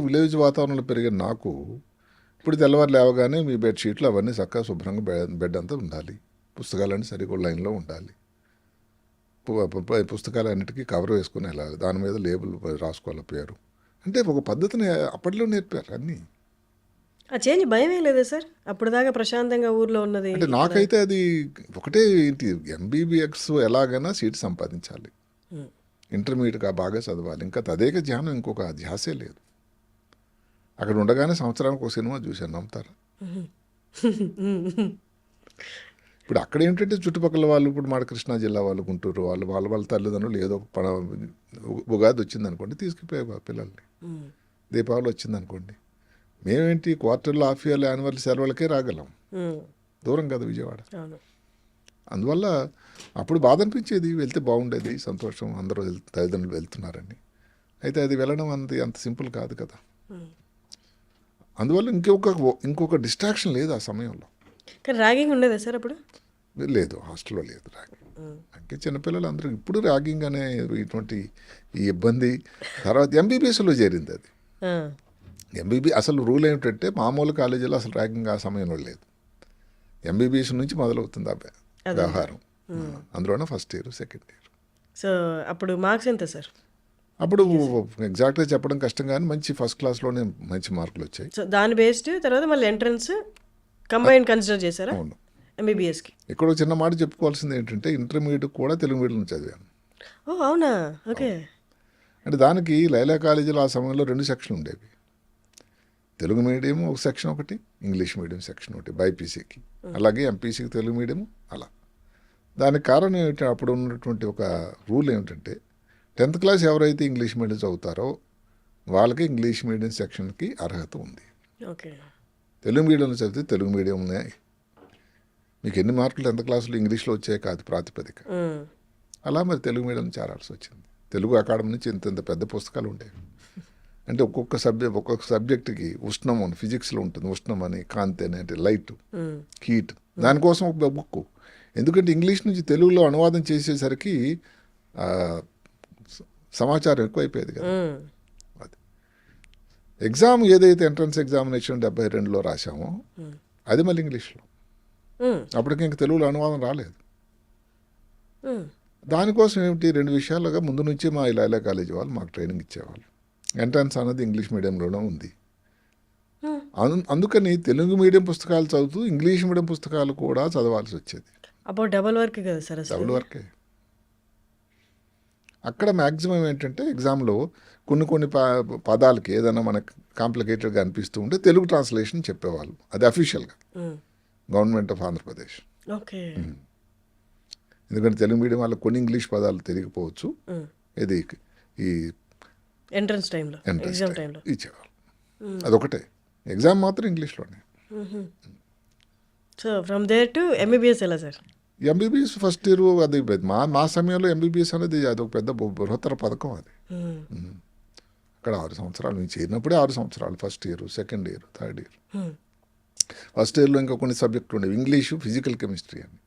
విలేజ్ వాతావరణంలో పెరిగిన నాకు ఇప్పుడు తెల్లవారు లేవగానే మీ బెడ్షీట్లు అవన్నీ చక్కగా శుభ్రంగా బెడ్ అంతా ఉండాలి, పుస్తకాలన్నీ సరిగ్గా లైన్లో ఉండాలి, పుస్తకాలన్నిటికీ కవర్ వేసుకుని వెళ్ళాలి, దాని మీద లేబుల్ రాసుకోవాలి పేరు. అంటే ఒక పద్ధతిని అప్పట్లో నేర్పారు అన్నీ. ఆ చేంజ్ భయమే లేదా సార్? అప్పుడు దాకా ప్రశాంతంగా ఊర్లో ఉన్నది. అంటే నాకైతే అది ఒకటే ఏంటి, ఎంబీబీఎస్ ఎలాగైనా సీట్ సంపాదించాలి, ఇంటర్మీడియట్గా బాగా చదవాలి, ఇంకా తదేక ధ్యానం, ఇంకొక ధ్యాసే లేదు. అక్కడ ఉండగానే సంవత్సరానికి ఒక సినిమా చూశాను, నమ్ముతారా? ఇప్పుడు అక్కడ ఏంటంటే చుట్టుపక్కల వాళ్ళు ఇప్పుడు మన కృష్ణా జిల్లా వాళ్ళు, గుంటూరు వాళ్ళు, వాళ్ళ తల్లిదండ్రులు ఏదో ఒక ఉగాది వచ్చిందనుకోండి తీసుకుపోయే పిల్లల్ని, దీపావళి వచ్చిందనుకోండి, మేమేంటి క్వార్టర్లో, హాఫ్ ఇయర్లీ, యాన్యువల్ సెలవులకే రాగలం, దూరం కదా విజయవాడ. అందువల్ల అప్పుడు బాధ అనిపించేది, వెళ్తే బాగుండేది, సంతోషం, అందరూ తల్లిదండ్రులు వెళ్తున్నారని. అయితే అది వెళ్ళడం అనేది అంత సింపుల్ కాదు కదా. అందువల్ల ఇంకొక డిస్ట్రాక్షన్ లేదు ఆ సమయంలో. కానీ ర్యాగింగ్ ఉండేదా సార్ అప్పుడు? లేదు, హాస్టల్లో లేదు ర్యాగింగ్. అంటే చిన్నపిల్లలు అందరూ ఇప్పుడు ర్యాగింగ్ అనే ఇటువంటి ఈ ఇబ్బంది తర్వాత ఎంబీబీఎస్లో చేరింది అది. అసలు రూల్ ఏమిటంటే మామూలు కాలేజీలో అసలు ర్యాగింగ్ ఆ సమయంలో లేదు, ఎంబీబీఎస్ నుంచి మొదలవుతుంది ఆ వ్యవహారం. అందులోనే first year, second year. So అప్పుడు మార్క్స్ ఎంత సార్? అప్పుడు ఎగ్జాక్ట్గా చెప్పడం కష్టం, కానీ మంచి ఫస్ట్ క్లాస్లోనే మంచి మార్కులు వచ్చాయి. సో దాని బేస్డ్ తర్వాత మళ్ళీ ఎంట్రన్స్ కంబైన్ కన్సిడర్ చేశారా? అవును, ఎంబీబీఎస్కి. ఇక్కడ చిన్న మాట చెప్పుకోవాల్సింది ఏంటంటే ఇంటర్మీడియట్ కూడా తెలుగు మీడియం చదివాను. ఓ అవునా, ఓకే. అంటే దానికి లైలా కాలేజీలో ఆ సమయంలో 2 సెక్షన్లు ఉండేవి, తెలుగు మీడియం ఒక సెక్షన్, ఒకటి ఇంగ్లీష్ మీడియం సెక్షన్ ఒకటి బైపీసీకి, అలాగే ఎంపీసీకి తెలుగు మీడియం అలా. దానికి కారణం ఏమిటి, అప్పుడు ఉన్నటువంటి ఒక రూల్ ఏమిటంటే 10th క్లాస్ ఎవరైతే ఇంగ్లీష్ మీడియం చదువుతారో వాళ్ళకి ఇంగ్లీష్ మీడియం సెక్షన్కి అర్హత ఉంది. ఓకే. తెలుగు మీడియంలో చదివితే తెలుగు మీడియంనే మీకు ఎన్ని మార్కులు 10th క్లాసులో ఇంగ్లీష్లో వచ్చాయి కాదు ప్రాతిపదిక. అలా మరి తెలుగు మీడియం చేరాల్సి వచ్చింది. తెలుగు అకాడమీ నుంచి ఇంత పెద్ద పుస్తకాలు ఉండేవి. అంటే ఒక్కొక్క సబ్జెక్టుకి ఉష్ణం అని ఫిజిక్స్లో ఉంటుంది, ఉష్ణం అని, కాంతి అని, అంటే లైట్, హీట్, దానికోసం ఒక బుక్. ఎందుకంటే ఇంగ్లీష్ నుంచి తెలుగులో అనువాదం చేసేసరికి సమాచారం ఎక్కువైపోయేది కదా. అది ఎగ్జామ్ ఏదైతే ఎంట్రన్స్ ఎగ్జామినేషన్ 72లో రాసామో అది మళ్ళీ ఇంగ్లీష్లో, అప్పటికి ఇంక తెలుగులో అనువాదం రాలేదు. దానికోసం ఏమిటి 2 విషయాలుగా ముందు నుంచి మా లైలా కాలేజీ వాళ్ళు మాకు ట్రైనింగ్ ఇచ్చేవాళ్ళు. ఎంట్రన్స్ అన్నది ఇంగ్లీష్ మీడియంలోనే ఉంది. అందుకని తెలుగు మీడియం పుస్తకాలు చదువుతూ ఇంగ్లీష్ మీడియం పుస్తకాలు కూడా చదవాల్సి వచ్చేది. అప్పుడు డబుల్ వర్క్ కదా సార్? డబుల్ వర్కే. అక్కడ మ్యాక్సిమం ఏంటంటే ఎగ్జామ్లో కొన్ని పదాలకి ఏదైనా మనకు కాంప్లికేటెడ్గా అనిపిస్తూ ఉంటే తెలుగు ట్రాన్స్లేషన్ చెప్పేవాళ్ళు, అది అఫీషియల్గా గవర్నమెంట్ ఆఫ్ ఆంధ్రప్రదేశ్. ఓకే. ఎందుకంటే తెలుగు మీడియం వాళ్ళకి కొన్ని ఇంగ్లీష్ పదాలు తెలియకపోవచ్చు, ఇది ఈ ఎంట్రన్స్ టైంలో, ఎగ్జామ్ టైంలో ఇచ్చేవాళ్ళు. అదొకటే, ఎగ్జామ్ మాత్రం ఇంగ్లీష్లోనే. So from there to MBBS ఎలా సార్? ఎంబీబీఎస్ ఫస్ట్ ఇయర్ అది మా సమయంలో ఎంబీబీఎస్ అనేది అది ఒక పెద్ద బృహత్తర పథకం అది. అక్కడ 6 సంవత్సరాలు మేము చేరినప్పుడే 6 సంవత్సరాలు, first year, second year, third year. First ఇయర్లో ఇంకా కొన్ని సబ్జెక్టులు ఉండేవి, ఇంగ్లీషు, ఫిజికల్ కెమిస్ట్రీ అని.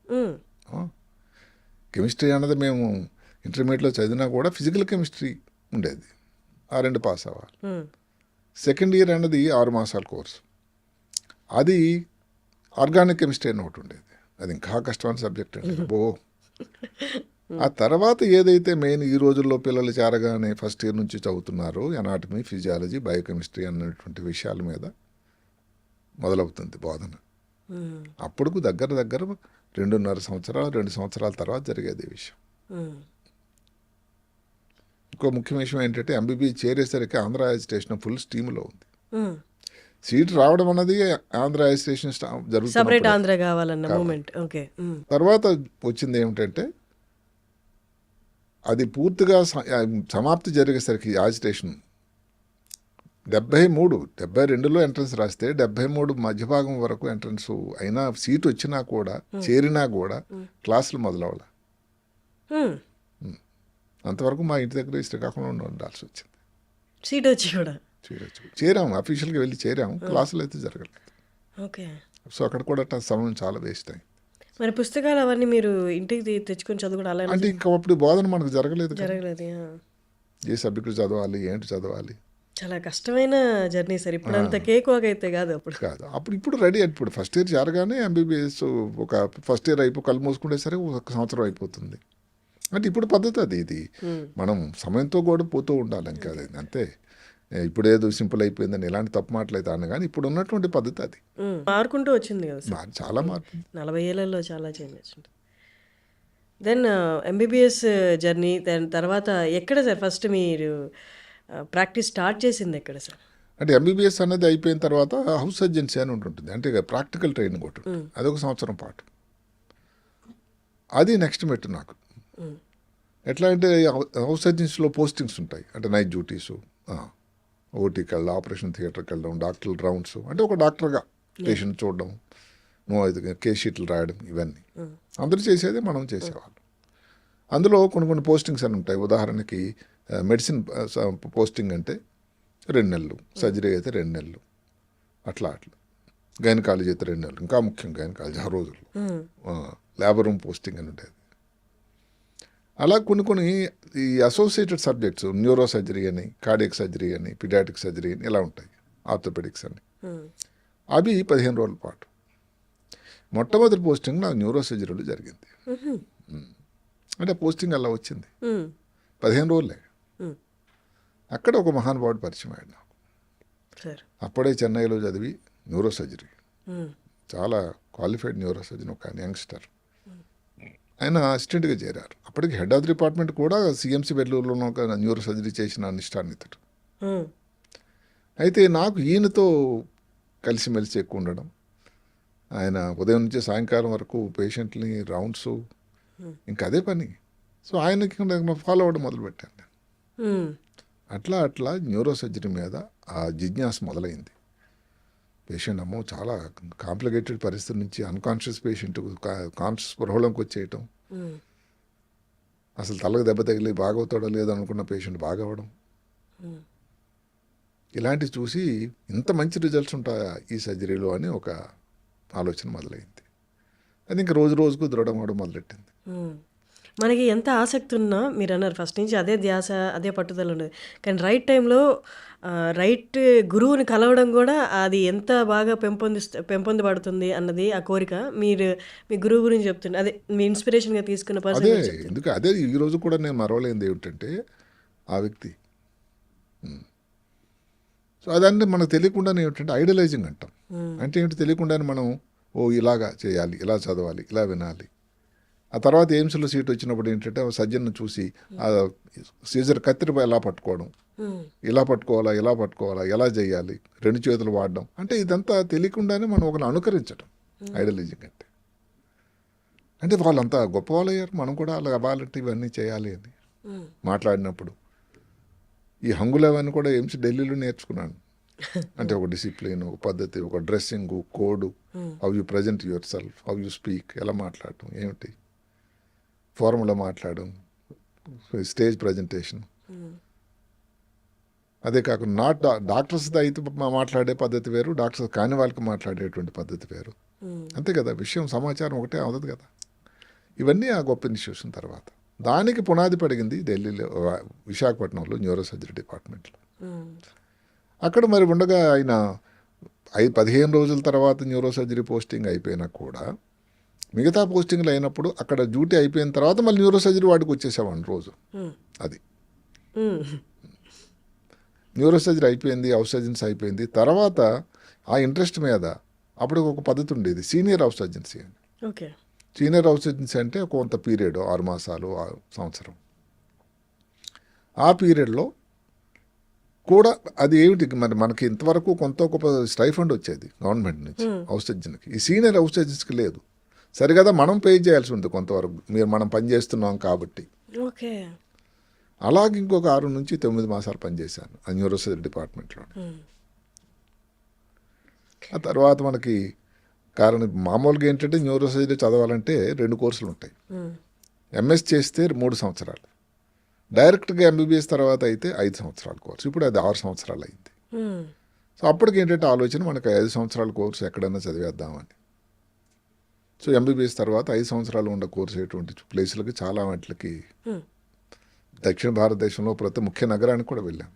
కెమిస్ట్రీ అన్నది మేము ఇంటర్మీడియట్లో చదివినా కూడా ఫిజికల్ కెమిస్ట్రీ ఉండేది, ఆ 2 పాస్ అవ్వాలి. సెకండ్ ఇయర్ అన్నది 6 మాసాల కోర్సు, అది ఆర్గానిక్ కెమిస్ట్రీ అని ఒకటి ఉండేది, అది ఇంకా కష్టమైన సబ్జెక్ట్ అండి బో. ఆ తర్వాత ఏదైతే మెయిన్ ఈ రోజుల్లో పిల్లలు చేరగానే ఫస్ట్ ఇయర్ నుంచి చదువుతున్నారో ఎనాటమీ, ఫిజియాలజీ, బయోకెమిస్ట్రీ అన్నటువంటి విషయాల మీద మొదలవుతుంది బోధన. అప్పుడు దగ్గర 2.5 సంవత్సరాలు, 2 సంవత్సరాల తర్వాత జరిగేది ఈ విషయం. ఇంకో ముఖ్యమైన విషయం ఏంటంటే ఎంబీబీఎస్ చేరేసరికి ఆంధ్ర అజిటేషన్ ఫుల్ స్టీమ్లో ఉంది. సీట్ రావడం అన్నది ఆంధ్ర అజిటేషన్ జరుగుతుంది, ఆంధ్ర కావాలన్న మూమెంట్. ఓకే. తర్వాత వచ్చింది ఏమిటంటే అది పూర్తిగా సమాప్తి జరిగేసరికి యాజిటేషన్ 72లో ఎంట్రన్స్ రాస్తే 73 మధ్యభాగం వరకు ఎంట్రన్స్ అయినా సీట్ వచ్చినా కూడా చేరినా కూడా క్లాసులు మొదలవ్వాలి. అంతవరకు మా ఇంటి దగ్గర శ్రీకాకుళంలో ఉండాల్సి వచ్చింది. సీట్ వచ్చి కూడా చేరాము, అఫీషియల్గా వెళ్ళి చేరాము, క్లాసులు అయితే జరగలేదు. ఓకే. సో అక్కడ కూడా సమయం చాలా వేస్ట్ అయింది. మరి పుస్తకాలు అవన్నీ మీరు ఇంటికి తెచ్చుకొని చదువుకోవడం అలా అంటే ఇంకా అప్పుడు బోధన మనకు జరగలేదు. ఏ సబ్జెక్టు చదవాలి, ఏంటి చదవాలి, చాలా కష్టమైన జర్నీ సార్. ఇప్పుడు అంత కేక్ వాక్ అయితే కాదు, అప్పుడు కాదు. ఇప్పుడు రెడీ. ఇప్పుడు ఫస్ట్ ఇయర్ చేరగానే ఎంబీబీఎస్ ఒక ఫస్ట్ ఇయర్ కళ్ళు మూసుకుంటేసరికి 1 సంవత్సరం అయిపోతుంది. అంటే ఇప్పుడు పద్ధతి అది. ఇది మనం సమయంతో కూడా పోతూ ఉండాలి, ఇంకా అది అంతే. ఇప్పుడు ఏదో సింపుల్ అయిపోయిందని ఇలాంటి తప్పు మాటలు అయితే అన్న, కానీ ఇప్పుడు ఉన్నటువంటి పద్ధతి అది మారుకుంటూ వచ్చింది కదా సార్. చాలా మార్పు, 40 ఏళ్లలో చాలా చేంజ్ వచ్చింది. దెన్ ఎంబీబీఎస్ జర్నీ, దాని తర్వాత ఎక్కడ సార్ ఫస్ట్ మీరు ప్రాక్టీస్ స్టార్ట్ చేసింది ఎక్కడ సార్? అంటే ఎంబీబీఎస్ అనేది అయిపోయిన తర్వాత హౌస్ సర్జెన్సీ అని ఉంటుంది, అంటే ప్రాక్టికల్ ట్రైనింగ్ ఒకటి, అదొక సంవత్సరం పాటు. అది నెక్స్ట్ మెట్టు నాకు. ఎట్లా అంటే హౌస్ సర్జన్స్లో పోస్టింగ్స్ ఉంటాయి, అంటే నైట్ డ్యూటీసు, ఓటీకి వెళ్ళడం, ఆపరేషన్ థియేటర్కి వెళ్ళడం, డాక్టర్ రౌండ్స్, అంటే ఒక డాక్టర్గా పేషెంట్ చూడడం, కేస్ షీట్లు రాయడం, ఇవన్నీ అందరూ చేసేది, మనం చేసేవాళ్ళం. అందులో కొన్ని పోస్టింగ్స్ అని ఉంటాయి. ఉదాహరణకి మెడిసిన్ పోస్టింగ్ అంటే 2 నెలలు, సర్జరీ అయితే 2 నెలలు, అట్లా గైనకాలజీ అయితే 2 నెలలు, ఇంకా ముఖ్యం గైనకాలజీ ఆ రోజుల్లో. లేబర్ రూమ్ పోస్టింగ్ అని ఉండేది. అలా కొన్ని ఈ అసోసియేటెడ్ సబ్జెక్ట్స్, న్యూరో సర్జరీ అని, కార్డియక్ సర్జరీ అని, పిడియాట్రిక్ సర్జరీ అని ఇలా ఉంటాయి, ఆర్థోపెడిక్స్ అని. అవి 15 రోజుల పాటు. మొట్టమొదటి పోస్టింగ్ నాకు న్యూరో సర్జరీలో జరిగింది. అంటే పోస్టింగ్ అలా వచ్చింది 15 రోజులే. అక్కడ ఒక మహానుభావుడు పరిచయం అయ్యాడు నాకు. అప్పుడే చెన్నైలో చదివి న్యూరో సర్జరీ, చాలా క్వాలిఫైడ్ న్యూరో సర్జన్, ఒక యంగ్స్టర్. ఆయన అసిస్టెంట్గా చేరారు. అప్పటికి హెడ్ ఆఫ్ ది డిపార్ట్మెంట్ కూడా సిఎంసి బెంగళూరులో ఒక న్యూరో సర్జరీ చేసిన నిష్ఠాన్వితుడు. అయితే నాకు ఈయనతో కలిసిమెలిసి ఎక్కువ ఉండడం, ఆయన ఉదయం నుంచి సాయంకాలం వరకు పేషెంట్ని రౌండ్స్, ఇంకా అదే పని. సో ఆయనకి ఫాలో అవ్వడం మొదలుపెట్టాను నేను. అట్లా న్యూరో సర్జరీ మీద ఆ జిజ్ఞాస మొదలైంది. పేషెంట్ అమ్మో చాలా కాంప్లికేటెడ్ పరిస్థితి నుంచి అన్కాన్షియస్ పేషెంట్ కాన్షియస్ స్పృహలోకి వచ్చేయటం, అసలు తలకు దెబ్బ తగిలి బాగవుతాడో లేదో అనుకున్న పేషెంట్ బాగవడం, ఇలాంటివి చూసి ఇంత మంచి రిజల్ట్స్ ఉంటాయా ఈ సర్జరీలో అని ఒక ఆలోచన మొదలైంది. అది ఇంకా రోజు రోజుకు దృఢం అవడం మొదలెట్టింది. మనకి ఎంత ఆసక్తి ఉన్నా, మీరు అన్నారు ఫస్ట్ నుంచి అదే ధ్యాస, అదే పట్టుదల ఉండేది. కానీ రైట్ టైంలో రైట్ గురువుని కలవడం కూడా అది ఎంత బాగా పెంపొందబడుతుంది అన్నది ఆ కోరిక. మీరు మీ గురువు గురించి చెప్తుండే, అదే మీ ఇన్స్పిరేషన్గా తీసుకున్న అదే పర్సన్. ఎందుకు అదే ఈరోజు కూడా నేను మరవలేనిది ఏమిటంటే ఆ వ్యక్తి. సో అదంటే మనకు తెలియకుండానే ఏమిటంటే ఐడలైజింగ్ అంటాం. అంటే ఏంటి, తెలియకుండానే మనం ఇలాగా చేయాలి, ఇలా చదవాలి, ఇలా వినాలి. ఆ తర్వాత ఎయిమ్స్లో సీట్ వచ్చినప్పుడు ఏంటంటే సర్జన్ను చూసి ఆ సీజర్ కత్తిరి ఎలా పట్టుకోవడం, ఇలా పట్టుకోవాలా, ఇలా పట్టుకోవాలా, ఎలా చేయాలి, 2 చేతులు వాడడం, అంటే ఇదంతా తెలియకుండానే మనం ఒకరిని అనుకరించడం ఐడలైజింగ్ అంటే. అంటే వాళ్ళంతా గొప్పవాళ్ళు అయ్యారు, మనం కూడా అలా అవ్వాలంటే ఇవన్నీ చేయాలి అని మాట్లాడినప్పుడు. ఈ హంగులవన్నీ కూడా ఎయిమ్స్ ఢిల్లీలో నేర్చుకున్నాను. అంటే ఒక డిసిప్లిన్, ఒక పద్ధతి, ఒక dressing code, how you present your self, how you speak, ఎలా మాట్లాడటం, ఏమిటి ఫార్ములా మాట్లాడడం, స్టేజ్ ప్రజెంటేషన్. అదే కాకుండా డాక్టర్స్ అయితే మాట్లాడే పద్ధతి వేరు, డాక్టర్స్ కాని వాళ్ళకి మాట్లాడేటువంటి పద్ధతి వేరు. అంతే కదా, విషయం సమాచారం ఒకటే అవదు కదా. ఇవన్నీ ఆ గొప్ప ఇన్స్టిట్యూషన్ తర్వాత దానికి పునాది పడిగింది ఢిల్లీలో, విశాఖపట్నంలో న్యూరో సర్జరీ డిపార్ట్మెంట్లో. అక్కడ మరి ఉండగా ఆయన 15 రోజుల తర్వాత న్యూరో సర్జరీ పోస్టింగ్ అయిపోయినా కూడా మిగతా పోస్టింగ్లు అయినప్పుడు అక్కడ డ్యూటీ అయిపోయిన తర్వాత మళ్ళీ న్యూరో సర్జరీ వాడికి వచ్చేసామండి రోజు. అది న్యూరో సర్జరీ అయిపోయింది, హౌస్ సర్జన్స్ అయిపోయింది తర్వాత ఆ ఇంట్రెస్ట్ మీద అప్పుడు ఒక పద్ధతి ఉండేది, సీనియర్ హౌస్ సర్జన్సీ అని. ఓకే. సీనియర్ హౌస్ సర్జన్సీ అంటే కొంత పీరియడ్, 6 మాసాలు, సంవత్సరం. ఆ పీరియడ్లో కూడా అది ఏమిటి, మరి మనకి ఇంతవరకు కొంత గొప్ప స్టైఫండ్ వచ్చేది గవర్నమెంట్ నుంచి హౌస్ సర్జన్కి. ఈ సీనియర్ హౌస్ సర్జన్స్కి లేదు. సరిగదా మనం పే చేయాల్సి ఉంది కొంతవరకు, మనం పనిచేస్తున్నాం కాబట్టి. ఓకే. అలాగే ఇంకొక 6 నుంచి 9 మాసాలు పనిచేశాను ఆ న్యూరో సర్జరీ డిపార్ట్మెంట్లో. ఆ తర్వాత మనకి కారణం మామూలుగా ఏంటంటే న్యూరో సర్జరీ చదవాలంటే 2 కోర్సులు ఉంటాయి. ఎంఎస్ చేస్తే 3 సంవత్సరాలు, డైరెక్ట్గా ఎంబీబీఎస్ తర్వాత అయితే 5 సంవత్సరాల కోర్సు. ఇప్పుడు అది 6 సంవత్సరాలు అయింది. సో అప్పటికి ఏంటంటే ఆలోచన, మనకి 5 సంవత్సరాల కోర్సు ఎక్కడైనా చదివేద్దామని. సో ఎంబీబీఎస్ తర్వాత 5 సంవత్సరాలు ఉన్న కోర్సు అయ్యేటువంటి ప్లేసులకి, చాలా వాటికి దక్షిణ భారతదేశంలో ప్రతి ముఖ్య నగరానికి కూడా వెళ్ళాం.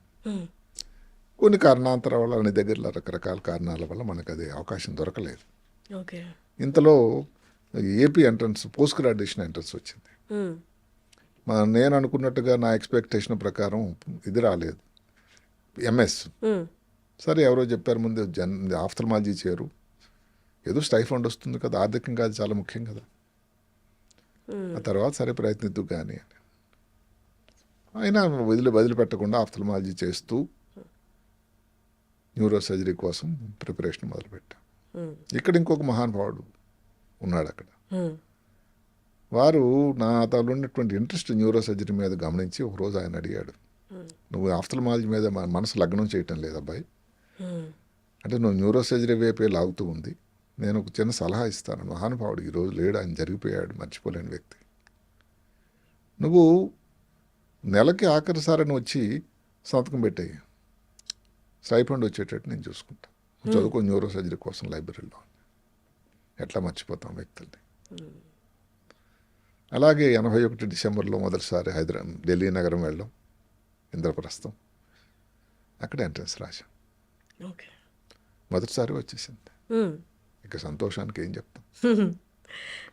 కొన్ని కారణాంతరాల వల్ల, అన్ని దగ్గరలో రకరకాల కారణాల వల్ల మనకు అది అవకాశం దొరకలేదు. ఇంతలో AP entrance, post graduation entrance వచ్చింది. నేను అనుకున్నట్టుగా నా ఎక్స్పెక్టేషన్ ప్రకారం ఇది రాలేదు, ఎంఎస్. సరే ఎవరో చెప్పారు ముందు ఆఫ్థల్మాలజీ చేరు, ఏదో స్టైఫండ్ వస్తుంది కదా, ఆర్థికంగా అది చాలా ముఖ్యం కదా, ఆ తర్వాత సరే ప్రయత్నిద్దు కానీ అని. అయినా వదిలిపెట్టకుండా ఆఫ్థల్మాలజీ చేస్తూ న్యూరో సర్జరీ కోసం ప్రిపరేషన్ మొదలుపెట్టాం. ఇక్కడ ఇంకొక మహానుభావుడు ఉన్నాడు అక్కడ, వారు నా తను ఉన్నటువంటి ఇంట్రెస్ట్ న్యూరో సర్జరీ మీద గమనించి ఒకరోజు ఆయన అడిగాడు, నువ్వు ఆఫ్థల్మాలజీ మీద మనసు లగ్నం చేయటం లేదు అబ్బాయి, అంటే నువ్వు న్యూరో సర్జరీ వైపే లాగుతూ ఉంది, నేను ఒక చిన్న సలహా ఇస్తాను. మహానుభావుడు ఈరోజు లేడు, ఆయన జరిగిపోయాడు, మర్చిపోలేని వ్యక్తి. నువ్వు నెలకి ఆఖరిసారి వచ్చి సంతకం పెట్టేయి, స్టైఫండ్ వచ్చేటట్టు నేను చూసుకుంటా, చదువుకో న్యూరో సర్జరీ కోసం లైబ్రరీలో. ఎట్లా మర్చిపోతాం వ్యక్తుల్ని. అలాగే 81 డిసెంబర్లో మొదటిసారి ఢిల్లీ నగరం వెళ్ళాం, ఇంద్రప్రస్థం. అక్కడ ఎంట్రన్స్ రాశాం, ఓకే. మొదటిసారి వచ్చేసింది. ఇక సంతోషానికి ఏం చెప్తాం.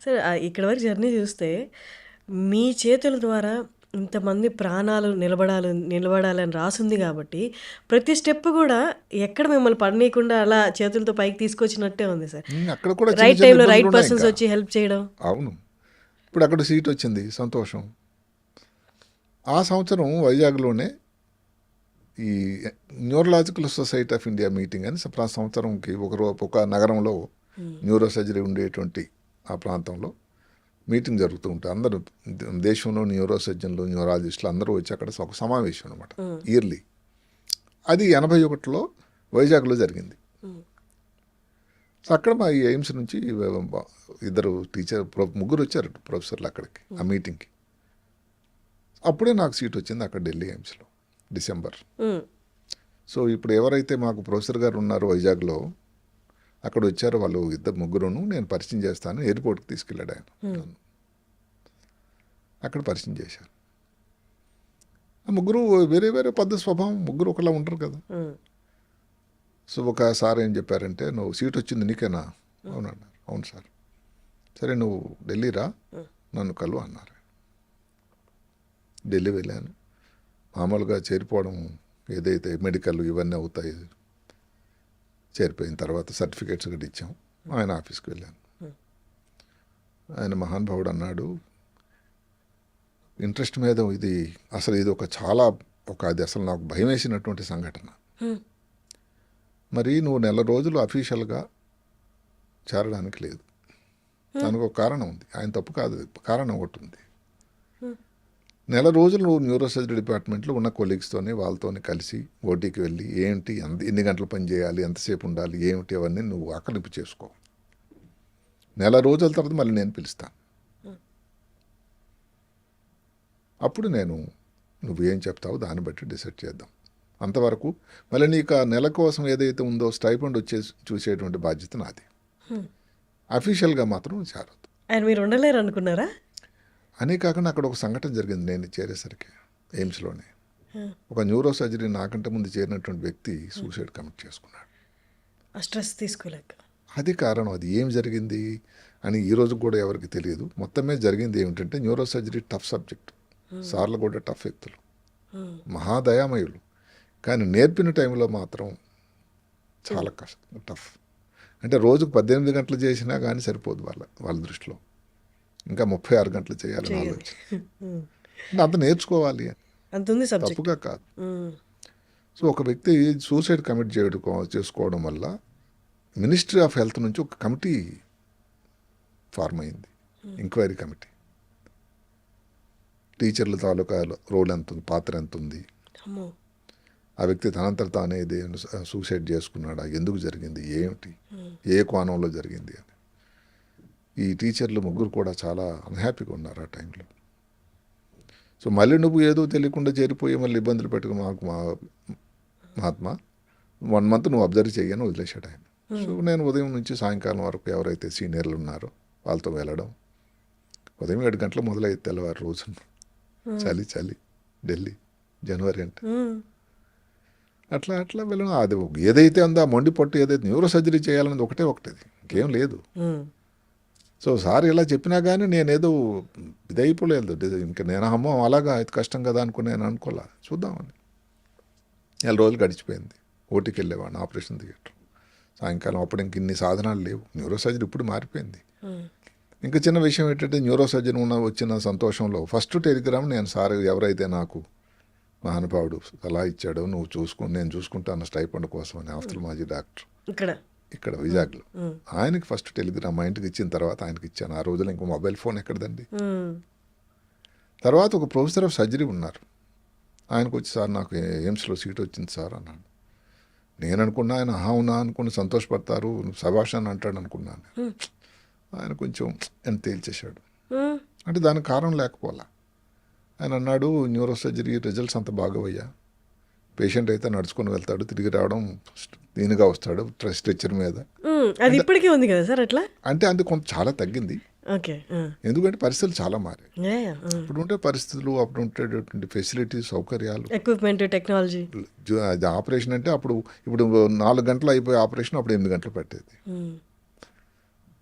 సరే, ఇక్కడ వరకు జర్నీ చూస్తే మీ చేతుల ద్వారా ఇంతమంది ప్రాణాలు నిలబడాలని రాసుంది కాబట్టి ప్రతి స్టెప్ కూడా ఎక్కడ మిమ్మల్ని పడనీయకుండా అలా చేతులతో పైకి తీసుకొచ్చినట్టే ఉంది సార్. అక్కడ కూడా రైట్ టైంలో రైట్ పర్సన్స్ వచ్చి హెల్ప్ చేయడం. అవును, ఇప్పుడు అక్కడ సీట్ వచ్చింది, సంతోషం. ఆ సంవత్సరం వైజాగ్లోనే ఈ neurological society of India meeting అని సంవత్సరంకి ఒక నగరంలో న్యూరో సర్జరీ ఉండేటువంటి ఆ ప్రాంతంలో మీటింగ్ జరుగుతూ ఉంటాయి. అందరూ దేశంలో న్యూరో సర్జన్లు, న్యూరాలజిస్టులు అందరూ వచ్చి అక్కడ ఒక సమావేశం అనమాట, ఇయర్లీ. అది 81లో వైజాగ్లో జరిగింది. సో అక్కడ మా ఎయిమ్స్ నుంచి ఇద్దరు ముగ్గురు వచ్చారు ప్రొఫెసర్లు అక్కడికి, ఆ మీటింగ్కి. అప్పుడే నాకు సీట్ వచ్చింది అక్కడ ఢిల్లీ ఎయిమ్స్లో, డిసెంబర్. సో ఇప్పుడు ఎవరైతే మాకు ప్రొఫెసర్ గారు ఉన్నారో వైజాగ్లో, అక్కడ వచ్చారు వాళ్ళు ముగ్గురును, నేను పరిచయం చేస్తాను, ఎయిర్పోర్ట్కి తీసుకెళ్ళాడు ఆయన. అక్కడ పరిచయం చేశారు. ఆ ముగ్గురు వేరే వేరే పద్ధతి స్వభావం, ముగ్గురు ఒకలా ఉంటారు కదా. సో ఒకసారి ఏం చెప్పారంటే, నువ్వు సీట్ వచ్చింది నీకేనా? అవునన్నారు. అవును సార్. సరే నువ్వు ఢిల్లీ రా, నన్ను కలువు అన్నారు. ఢిల్లీ వెళ్ళాను. మామూలుగా చేరిపోవడం ఏదైతే మెడికల్ ఇవన్నీ అవుతాయి, చేరిపోయిన తర్వాత సర్టిఫికేట్స్ కూడా ఇచ్చాం. ఆయన ఆఫీస్కి వెళ్ళాను. ఆయన మహానుభావుడు అన్నాడు, ఇంట్రెస్ట్ మీద ఇది అది అసలు నాకు భయం వేసినటువంటి సంఘటన. మరి నువ్వు నెల రోజులు అఫీషియల్గా చేరడానికి లేదు, దానికి ఒక కారణం ఉంది. ఆయన తప్పు కాదు, కారణం ఒకటి ఉంది. నెల రోజులు నువ్వు న్యూరో సర్జరీ డిపార్ట్మెంట్లో ఉన్న కొలీగ్స్తోని వాళ్ళతోని కలిసి ఓటీకి వెళ్ళి ఏంటి, ఎన్ని గంటలు పని చేయాలి, ఎంతసేపు ఉండాలి, ఏమిటి, అవన్నీ నువ్వు ఆకలింపు చేసుకో. నెల రోజుల తర్వాత మళ్ళీ నేను పిలుస్తాను. అప్పుడు నువ్వేం చెప్తావో దాన్ని బట్టి డిసైడ్ చేద్దాం. అంతవరకు మళ్ళీ నీకు ఆ నెల కోసం ఏదైతే ఉందో స్టైఫండ్ చూసేటువంటి బాధ్యత నాది. అఫీషియల్గా మాత్రం చేరదు. ఆయన మీరు ఉండలేరు అనుకున్నారా? అనే కాకుండా అక్కడ ఒక సంఘటన జరిగింది నేను చేరేసరికి ఎయిమ్స్లోనే. ఒక న్యూరో సర్జరీ నాకంటే ముందు చేరినటువంటి వ్యక్తి సూసైడ్ కమిట్ చేసుకున్నాడు. స్ట్రెస్ తీసుకోలేక. అది కారణం. అది ఏం జరిగింది అని ఈ రోజు కూడా ఎవరికి తెలియదు. మొత్తం మీద జరిగింది ఏమిటంటే, న్యూరో సర్జరీ టఫ్ సబ్జెక్ట్. సార్లు కూడా టఫ్ వ్యక్తులు, మహాదయామయులు, కానీ నేర్పిన టైంలో మాత్రం చాలా కష్టం, టఫ్. అంటే రోజుకు 18 గంటలు చేసినా కానీ సరిపోదు వాళ్ళ దృష్టిలో. ఇంకా 36 గంటలు చేయాలని ఆలోచన. అంత నేర్చుకోవాలి, తప్పుగా కాదు. సో ఒక వ్యక్తి సూసైడ్ కమిట్ చేసుకోవడం వల్ల మినిస్ట్రీ ఆఫ్ హెల్త్ నుంచి ఒక కమిటీ ఫార్మ్ అయింది, ఎంక్వైరీ కమిటీ. టీచర్ల తాలూకా రోల్ ఎంత ఉంది, పాత్ర ఎంత ఉంది, ఆ వ్యక్తి తనంతట తానే సూసైడ్ చేసుకున్నాడా, ఎందుకు జరిగింది, ఏమిటి, ఏ కోణంలో జరిగింది అని. ఈ టీచర్లు ముగ్గురు కూడా చాలా అన్హ్యాపీగా ఉన్నారు ఆ టైంలో. సో మళ్ళీ నువ్వు ఏదో తెలియకుండా చేరిపోయి మళ్ళీ ఇబ్బందులు పెట్టుకుని మహాత్మా 1 month నువ్వు అబ్జర్వ్ చేయని వదిలేశాడు ఆయన. సో నేను ఉదయం నుంచి సాయంకాలం వరకు ఎవరైతే సీనియర్లు ఉన్నారో వాళ్ళతో వెళ్ళడం. ఉదయం 7 గంటలు మొదలయ్యేది తెల్లవారు రోజున. చలి ఢిల్లీ జనవరి అంటే. అట్లా వెళ్ళడం. అది ఏదైతే ఉందో ఆ మొండి పట్టు ఏదైతే న్యూరో సర్జరీ చేయాలనేది ఒకటే, ఇంకేం లేదు. సో సార్ ఇలా చెప్పినా కానీ నేనేదో ఇదైపోలేదు. ఇంకా నేను అమ్మో అలాగా అయితే కష్టం కదా నేను అనుకోలే. చూద్దామని 4 రోజులు గడిచిపోయింది. ఓటీకి వెళ్ళేవాడిని, ఆపరేషన్ థియేటర్. సాయంకాలం అప్పుడు ఇంక ఇన్ని సాధనాలు లేవు. న్యూరో సర్జరీ ఇప్పుడు మారిపోయింది. ఇంకా చిన్న విషయం ఏంటంటే, న్యూరో సర్జన్ వచ్చిన సంతోషంలో ఫస్ట్ టెలిగ్రామ్ నేను సార్ ఎవరైతే నాకు మహానుభావుడు సలహా ఇచ్చాడో, నువ్వు చూసుకుని నేను చూసుకుంటాను స్టైఫండ్ కోసం అని, ఆఫ్థల్మాలజీ డాక్టర్ ఇక్కడ వైజాగ్లో. ఆయనకి ఫస్ట్ టెలిగ్రామ్ మా ఇంటికి ఇచ్చిన తర్వాత ఆయనకి ఇచ్చాను. ఆ రోజుల్లో ఇంకో మొబైల్ ఫోన్ ఎక్కడదండి. తర్వాత ఒక ప్రొఫెసర్ ఆఫ్ సర్జరీ ఉన్నారు. ఆయనకు వచ్చి, సార్ నాకు ఎయిమ్స్లో సీట్ వచ్చింది సార్ అన్నాడు. నేను అనుకున్నా ఆయన అవునా అనుకుని సంతోషపడతారు, శభాష్ అని అంటాడు అనుకున్నాను. ఆయన కొంచెం ఎంత తేల్చేశాడు. అంటే దానికి కారణం లేకపోలా. ఆయన అన్నాడు, న్యూరో సర్జరీ రిజల్ట్స్ అంత బాగోయ్యా, పేషెంట్ అయితే నడుచుకొని వెళ్తాడు, తిరిగి రావడం దీనిగా వస్తాడు స్ట్రెచ్చర్ మీద. అది ఇప్పటికీ ఉంది కదా సార్ అట్లా? అంటే అది కొంత చాలా తగ్గింది. ఓకే. ఎందుకంటే పరిస్థితులు చాలా మారాయి. ఇప్పుడు ఉంటే పరిస్థితులు, అప్పుడు ఉండేటటువంటి ఫెసిలిటీస్, సౌకర్యాలు, ఎక్విప్మెంట్, టెక్నాలజీ. అది ఆపరేషన్ అంటే ఇప్పుడు 4 గంటలు అయిపోయే ఆపరేషన్ అప్పుడు 8 గంటలు పట్టేది.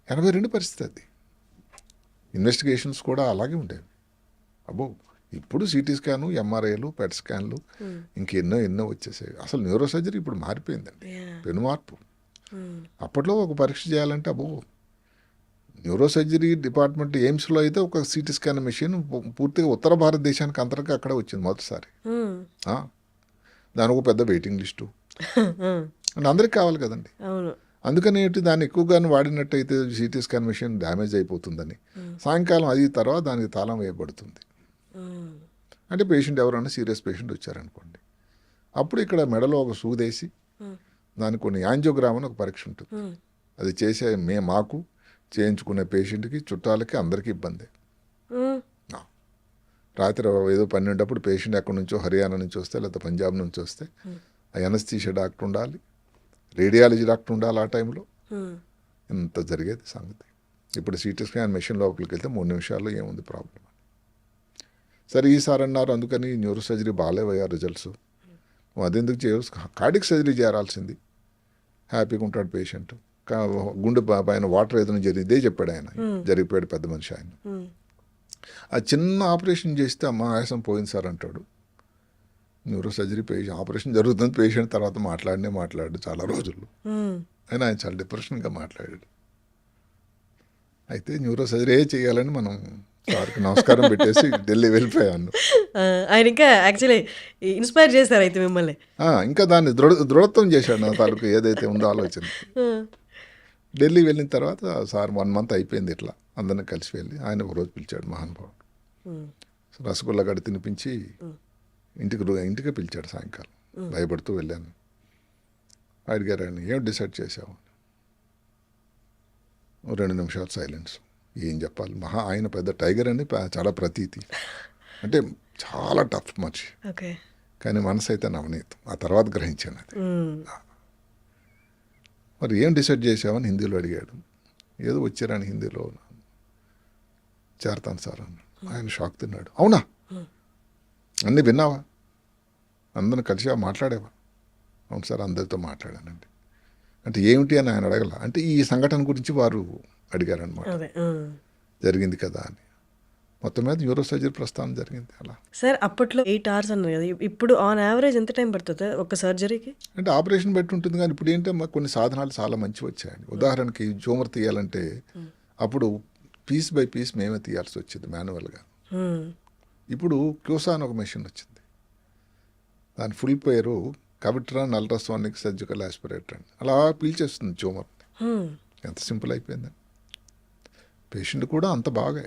82 పరిస్థితి అది. ఇన్వెస్టిగేషన్స్ కూడా అలాగే ఉండేవి. అబ్బో ఇప్పుడు సిటీ స్కాను, ఎంఆర్ఐలు, పెట్ స్కాన్లు ఎన్నో వచ్చేసాయి. అసలు న్యూరో సర్జరీ ఇప్పుడు మారిపోయిందండి, పెను మార్పు. అప్పట్లో ఒక పరీక్ష చేయాలంటే అబ్బో, న్యూరో సర్జరీ డిపార్ట్మెంట్ ఎయిమ్స్లో అయితే ఒక సిటీ స్కాన్ మెషిన్ పూర్తిగా ఉత్తర భారతదేశానికి అంతగా అక్కడే వచ్చింది మొదటిసారి. దానికి ఒక పెద్ద వెయిటింగ్ లిస్టు, అంటే అందరికి కావాలి కదండి. అందుకని దాన్ని ఎక్కువగానే వాడినట్టయితే సిటీ స్కాన్ మెషిన్ డ్యామేజ్ అయిపోతుందని సాయంకాలం అది తర్వాత దానికి తాళం వేయబడుతుంది. అంటే పేషెంట్ ఎవరైనా సీరియస్ పేషెంట్ వచ్చారనుకోండి, అప్పుడు ఇక్కడ మెడలో ఒక సూదేసి దానికి కొన్ని యాంజియోగ్రామ్ అని ఒక పరీక్ష ఉంటుంది. అది చేసే మాకు చేయించుకునే పేషెంట్కి, చుట్టాలకి, అందరికీ ఇబ్బంది. రాత్రి ఏదో 12 పేషెంట్ ఎక్కడి నుంచో, హర్యానా నుంచి వస్తే లేకపోతే పంజాబ్ నుంచి వస్తే ఆ ఎనస్థీషియా డాక్టర్ ఉండాలి, రేడియాలజీ డాక్టర్ ఉండాలి. ఆ టైంలో ఇంత జరిగేది సంగతి. ఇప్పుడు సిటీ స్కాన్ మెషిన్ లోపలికి వెళ్తే 3 నిమిషాల్లో ఏముంది ప్రాబ్లం. సరే ఈసారి అన్నారు అందుకని న్యూరో సర్జరీ బాగాలేవయ్యా రిజల్ట్స్, అదెందుకు చేయవచ్చు, కార్డియక్ సర్జరీ చేయాల్సింది, హ్యాపీగా ఉంటాడు పేషెంట్. గుండె పైన వాటర్ ఏదైనా ఇదే చెప్పాడు ఆయన. జరిగిపోయాడు పెద్ద మనిషి ఆయన. ఆ చిన్న ఆపరేషన్ చేస్తే అమ్మ ఆయాసం పోయింది సార్ అంటాడు. న్యూరో సర్జరీ ఆపరేషన్ జరుగుతుంది, పేషెంట్ తర్వాత మాట్లాడు చాలా రోజులు. ఆయన చాలా డిప్రెషన్గా మాట్లాడాడు. అయితే న్యూరో సర్జరీ చేయాలని మనం సార్కి నమస్కారం పెట్టేసి ఢిల్లీ వెళ్ళిపోయాను. ఆయన ఇంకా యాక్చువల్లీ ఇన్స్పైర్ చేశారు అయితే మిమ్మల్ని. ఇంకా దాన్ని దృఢత్వం చేశాడు నా తాలూకు ఏదైతే ఉందో ఆలోచన. ఢిల్లీ వెళ్ళిన తర్వాత సార్ 1 మంత్ అయిపోయింది ఇట్లా అందరిని కలిసి వెళ్ళి ఆయన ఒకరోజు పిలిచాడు మహానుభావుడు. రసగుల్లా గడి తినిపించి ఇంటికి పిలిచాడు సాయంకాలం. భయపడుతూ వెళ్ళాను. అడిగారు ఆయన, ఏం డిసైడ్ చేసావు? 2 నిమిషాలు సైలెన్స్. ఏం చెప్పాలి, ఆయన పెద్ద టైగర్ అని చాలా ప్రతీతి, అంటే చాలా టఫ్ మనిషి, కానీ మనసు అయితే నవనీతం. ఆ తర్వాత గ్రహించాను అది. మరి ఏం డిసైడ్ చేసావని హిందీలో అడిగాడు. ఏదో వచ్చారని హిందీలో చేరతాను సార్ అన్నాడు. ఆయన షాక్ తిన్నాడు. అవునా, అన్నీ విన్నావా, అందరిని కలిసి మాట్లాడేవా? అవును సార్, అందరితో మాట్లాడానండి. అంటే ఏమిటి అని ఆయన అడగల, అంటే ఈ సంఘటన గురించి వారు అడిగారనమాట. జరిగింది కదా అని. మొత్తం మీద న్యూరో సర్జరీ ప్రస్థానం జరిగింది అలా. సార్ అప్పట్లో 8 hours అన్నారు కదా, ఇప్పుడు ఆన్ యావరేజ్ ఎంత టైం పడుతుంది ఒక సర్జరీకి? అంటే ఆపరేషన్ బట్టి ఉంటుంది, కానీ ఇప్పుడు ఏంటంటే కొన్ని సాధనాలు చాలా మంచి వచ్చాయండి. ఉదాహరణకి ట్యూమర్ తీయాలంటే అప్పుడు పీస్ బై పీస్ మేమే తీయాల్సి వచ్చింది మాన్యువల్గా. ఇప్పుడు క్యూసా అని ఒక మెషిన్ వచ్చింది. దాని ఫుల్ పేరు కవిట్రాన్ అల్ట్రాసోనిక్ సర్జికల్ ఆస్పిరేటర్ అని. అలా పీల్చేస్తుంది ట్యూమర్. ఎంత సింపుల్ అయిపోయిందని. పేషెంట్ కూడా అంత బాగా,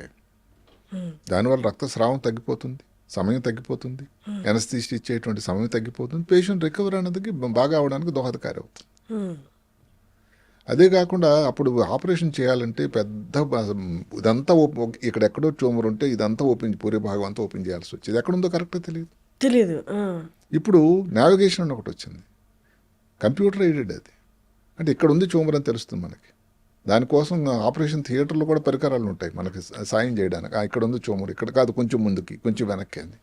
దానివల్ల రక్తస్రావం తగ్గిపోతుంది, సమయం తగ్గిపోతుంది, ఎనస్థీసియా ఇచ్చేటువంటి సమయం తగ్గిపోతుంది, పేషెంట్ రికవర్ అనేది బాగా అవడానికి దోహదకారి అవుతుంది. అదే కాకుండా అప్పుడు ఆపరేషన్ చేయాలంటే పెద్ద ఇదంతా ఇక్కడెక్కడో ట్యూమర్ ఉంటే ఇదంతా ఓపెన్, పూరే భాగం అంతా ఓపెన్ చేయాల్సి వచ్చేది. ఎక్కడుందో కరెక్ట్గా తెలియదు. ఇప్పుడు నావిగేషన్ అని ఒకటి వచ్చింది, కంప్యూటర్ ఎయిడెడ్ అది. అంటే ఇక్కడ ఉంది ట్యూమర్ అని తెలుస్తుంది మనకి. దానికోసం ఆపరేషన్ థియేటర్లో కూడా పరికరాలు ఉంటాయి మనకి సాయం చేయడానికి. ఇక్కడ ఉంది ట్యూమర్, ఇక్కడ కాదు, కొంచెం ముందుకి, కొంచెం వెనక్కి అని.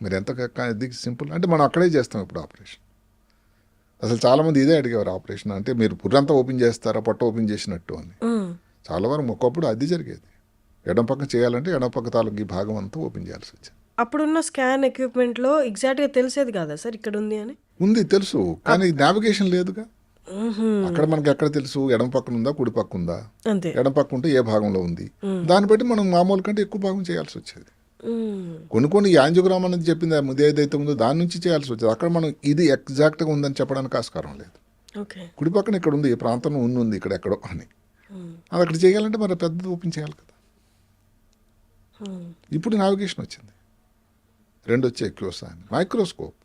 మీరు ఎంత ఇది సింపుల్ అంటే మనం అక్కడే చేస్తాం ఇప్పుడు ఆపరేషన్. అసలు చాలామంది ఇదే అడిగేవారు, ఆపరేషన్ అంటే మీరు పుర్రంతా ఓపెన్ చేస్తారా, పొట్ట ఓపెన్ చేసినట్టు అని. చాలా వరకు ఒకప్పుడు అది జరిగేది. ఎడం పక్క చేయాలంటే ఎడం పక్క తాలూకు ఈ భాగం అంతా ఓపెన్ చేయాల్సి వచ్చింది. అప్పుడున్న స్కాన్ ఎక్విప్మెంట్లో ఎగ్జాక్ట్గా తెలిసేది కాదా సార్ ఇక్కడ ఉంది అని? ఉంది, తెలుసు, కానీ నావిగేషన్ లేదుగా. అక్కడ మనకి ఎక్కడ తెలుసు ఎడం పక్కన ఉందా కుడి పక్క ఉందా? ఎడం పక్క ఉంటే ఏ భాగంలో ఉంది, దాన్ని బట్టి మనం మామూలు కంటే ఎక్కువ భాగం చేయాల్సి వచ్చేది. కొన్ని యాంజియోగ్రామ్ అనేది చెప్పింది ఏదైతే ఉందో దాని నుంచి చేయాల్సి వచ్చేది. అక్కడ మనం ఇది ఎగ్జాక్ట్గా ఉందని చెప్పడానికి ఆస్కారం లేదు. ఓకే. కుడి పక్కన ఇక్కడ ఉంది, ఈ ప్రాంతంలో ఉంది ఇక్కడ ఎక్కడో అని. అది అక్కడ చేయాలంటే మరి పెద్దది ఓపెన్ చేయాలి కదా. ఇప్పుడు నావిగేషన్ వచ్చింది, 2 వచ్చాయి, క్లోసా అని, మైక్రోస్కోప్.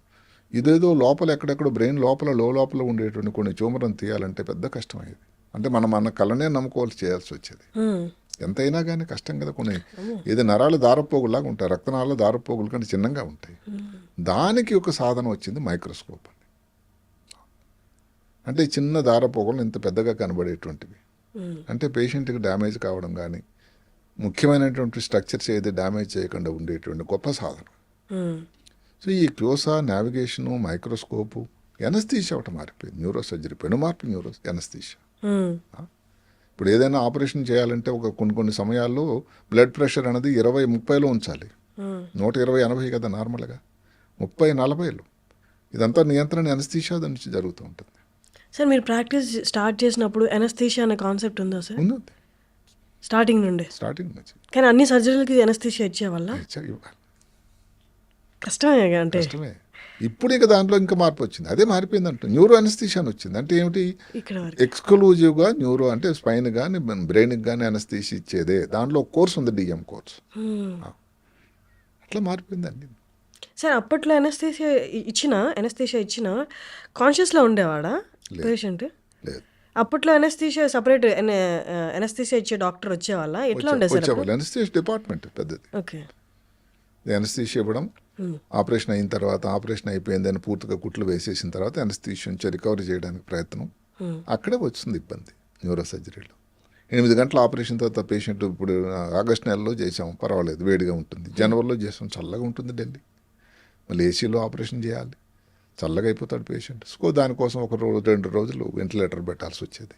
ఇదేదో లోపల ఎక్కడెక్కడో బ్రెయిన్ లోపల ఉండేటువంటి కొన్ని ట్యూమర్ని తీయాలంటే పెద్ద కష్టం అయ్యేది. అంటే మన కళ్ళనే నమ్ముకోవాల్సి చేయాల్సి వచ్చేది. ఎంతైనా కానీ కష్టం కదా. కొన్ని ఏదో నరాలు దారపోగులాగా ఉంటాయి, రక్తనాళాలు దారపోగుల కంటే చిన్నగా ఉంటాయి. దానికి ఒక సాధనం వచ్చింది మైక్రోస్కోప్ అని. అంటే ఈ చిన్న దారపోగులు ఇంత పెద్దగా కనబడేటువంటివి. అంటే పేషెంట్కి డ్యామేజ్ కావడం కానీ ముఖ్యమైనటువంటి స్ట్రక్చర్స్ ఏది డ్యామేజ్ చేయకుండా ఉండేటువంటి గొప్ప సాధనం. సో ఈ క్లోసా, నావిగేషను, మైక్రోస్కోపు, ఎనస్థీషియా ఒకటి మారిపోయింది. న్యూరో సర్జరీ పెనుమార్పు ఎనస్థీషియా. ఇప్పుడు ఏదైనా ఆపరేషన్ చేయాలంటే కొన్ని సమయాల్లో బ్లడ్ ప్రెషర్ అనేది 20-30లో ఉంచాలి. 120-80 కదా నార్మల్గా, 30-40. ఇదంతా నియంత్రణ ఎనస్థీషియా నుంచి జరుగుతూ ఉంటుంది. సార్ మీరు ప్రాక్టీస్ స్టార్ట్ చేసినప్పుడు ఎనస్థీషియా అనే కాన్సెప్ట్ ఉందా సార్? ఉంది, స్టార్టింగ్ నుండి. కానీ అన్ని సర్జరీలకి ఎనస్థీషియా ఇచ్చేవాళ్ళ? కష్టమే అంటే. కష్టమే. ఇప్పుడు ఇక దాంట్లో ఇంకా మార్పు వచ్చింది, అదే మారిపోయింది అంట. న్యూరో ఎనస్థీషియా అని వచ్చింది. అంటే ఏమిటి, ఎక్స్క్లూజివ్గా న్యూరో అంటే స్పైన్ కానీ బ్రెయిన్కి కానీ ఎనస్థీషియా ఇచ్చేదే. దాంట్లో ఒక కోర్స్ ఉంది, డిఎం కోర్స్. అట్లా మారిపోయింది అన్ని. సార్ అప్పట్లో ఎనస్థీషియా ఇచ్చిన కాన్షియస్లో ఉండేవాడా పేషెంట్? లేదు. అప్పట్లో ఎనస్థీషియా సపరేట్ ఎనస్థీషియా ఇచ్చే డాక్టర్ వచ్చేవాళ్ళ? ఎట్లా ఉండేది సార్? వచ్చేవాళ్ళు. ఎనస్థీషియా డిపార్ట్మెంట్ పెద్దది. ఓకే. ఎనస్థీషియా ఇవ్వడం, ఆపరేషన్ అయిన తర్వాత ఆపరేషన్ అయిపోయిందని పూర్తిగా కుట్లు వేసేసిన తర్వాత ఎనస్థీషియా నుంచి రికవరీ చేయడానికి ప్రయత్నం. అక్కడే వచ్చింది ఇబ్బంది న్యూరో సర్జరీలో. 8 గంటల ఆపరేషన్ తర్వాత పేషెంట్, ఇప్పుడు ఆగస్టు నెలలో చేసాం, పర్వాలేదు, వేడిగా ఉంటుంది. జనవరిలో చేసాం, చల్లగా ఉంటుంది ఢిల్లీ. మళ్ళీ ఏసీలో ఆపరేషన్ చేయాలి, చల్లగా అయిపోతాడు పేషెంట్. సో దానికోసం 1-2 రోజులు వెంటిలేటర్ పెట్టాల్సి వచ్చేది.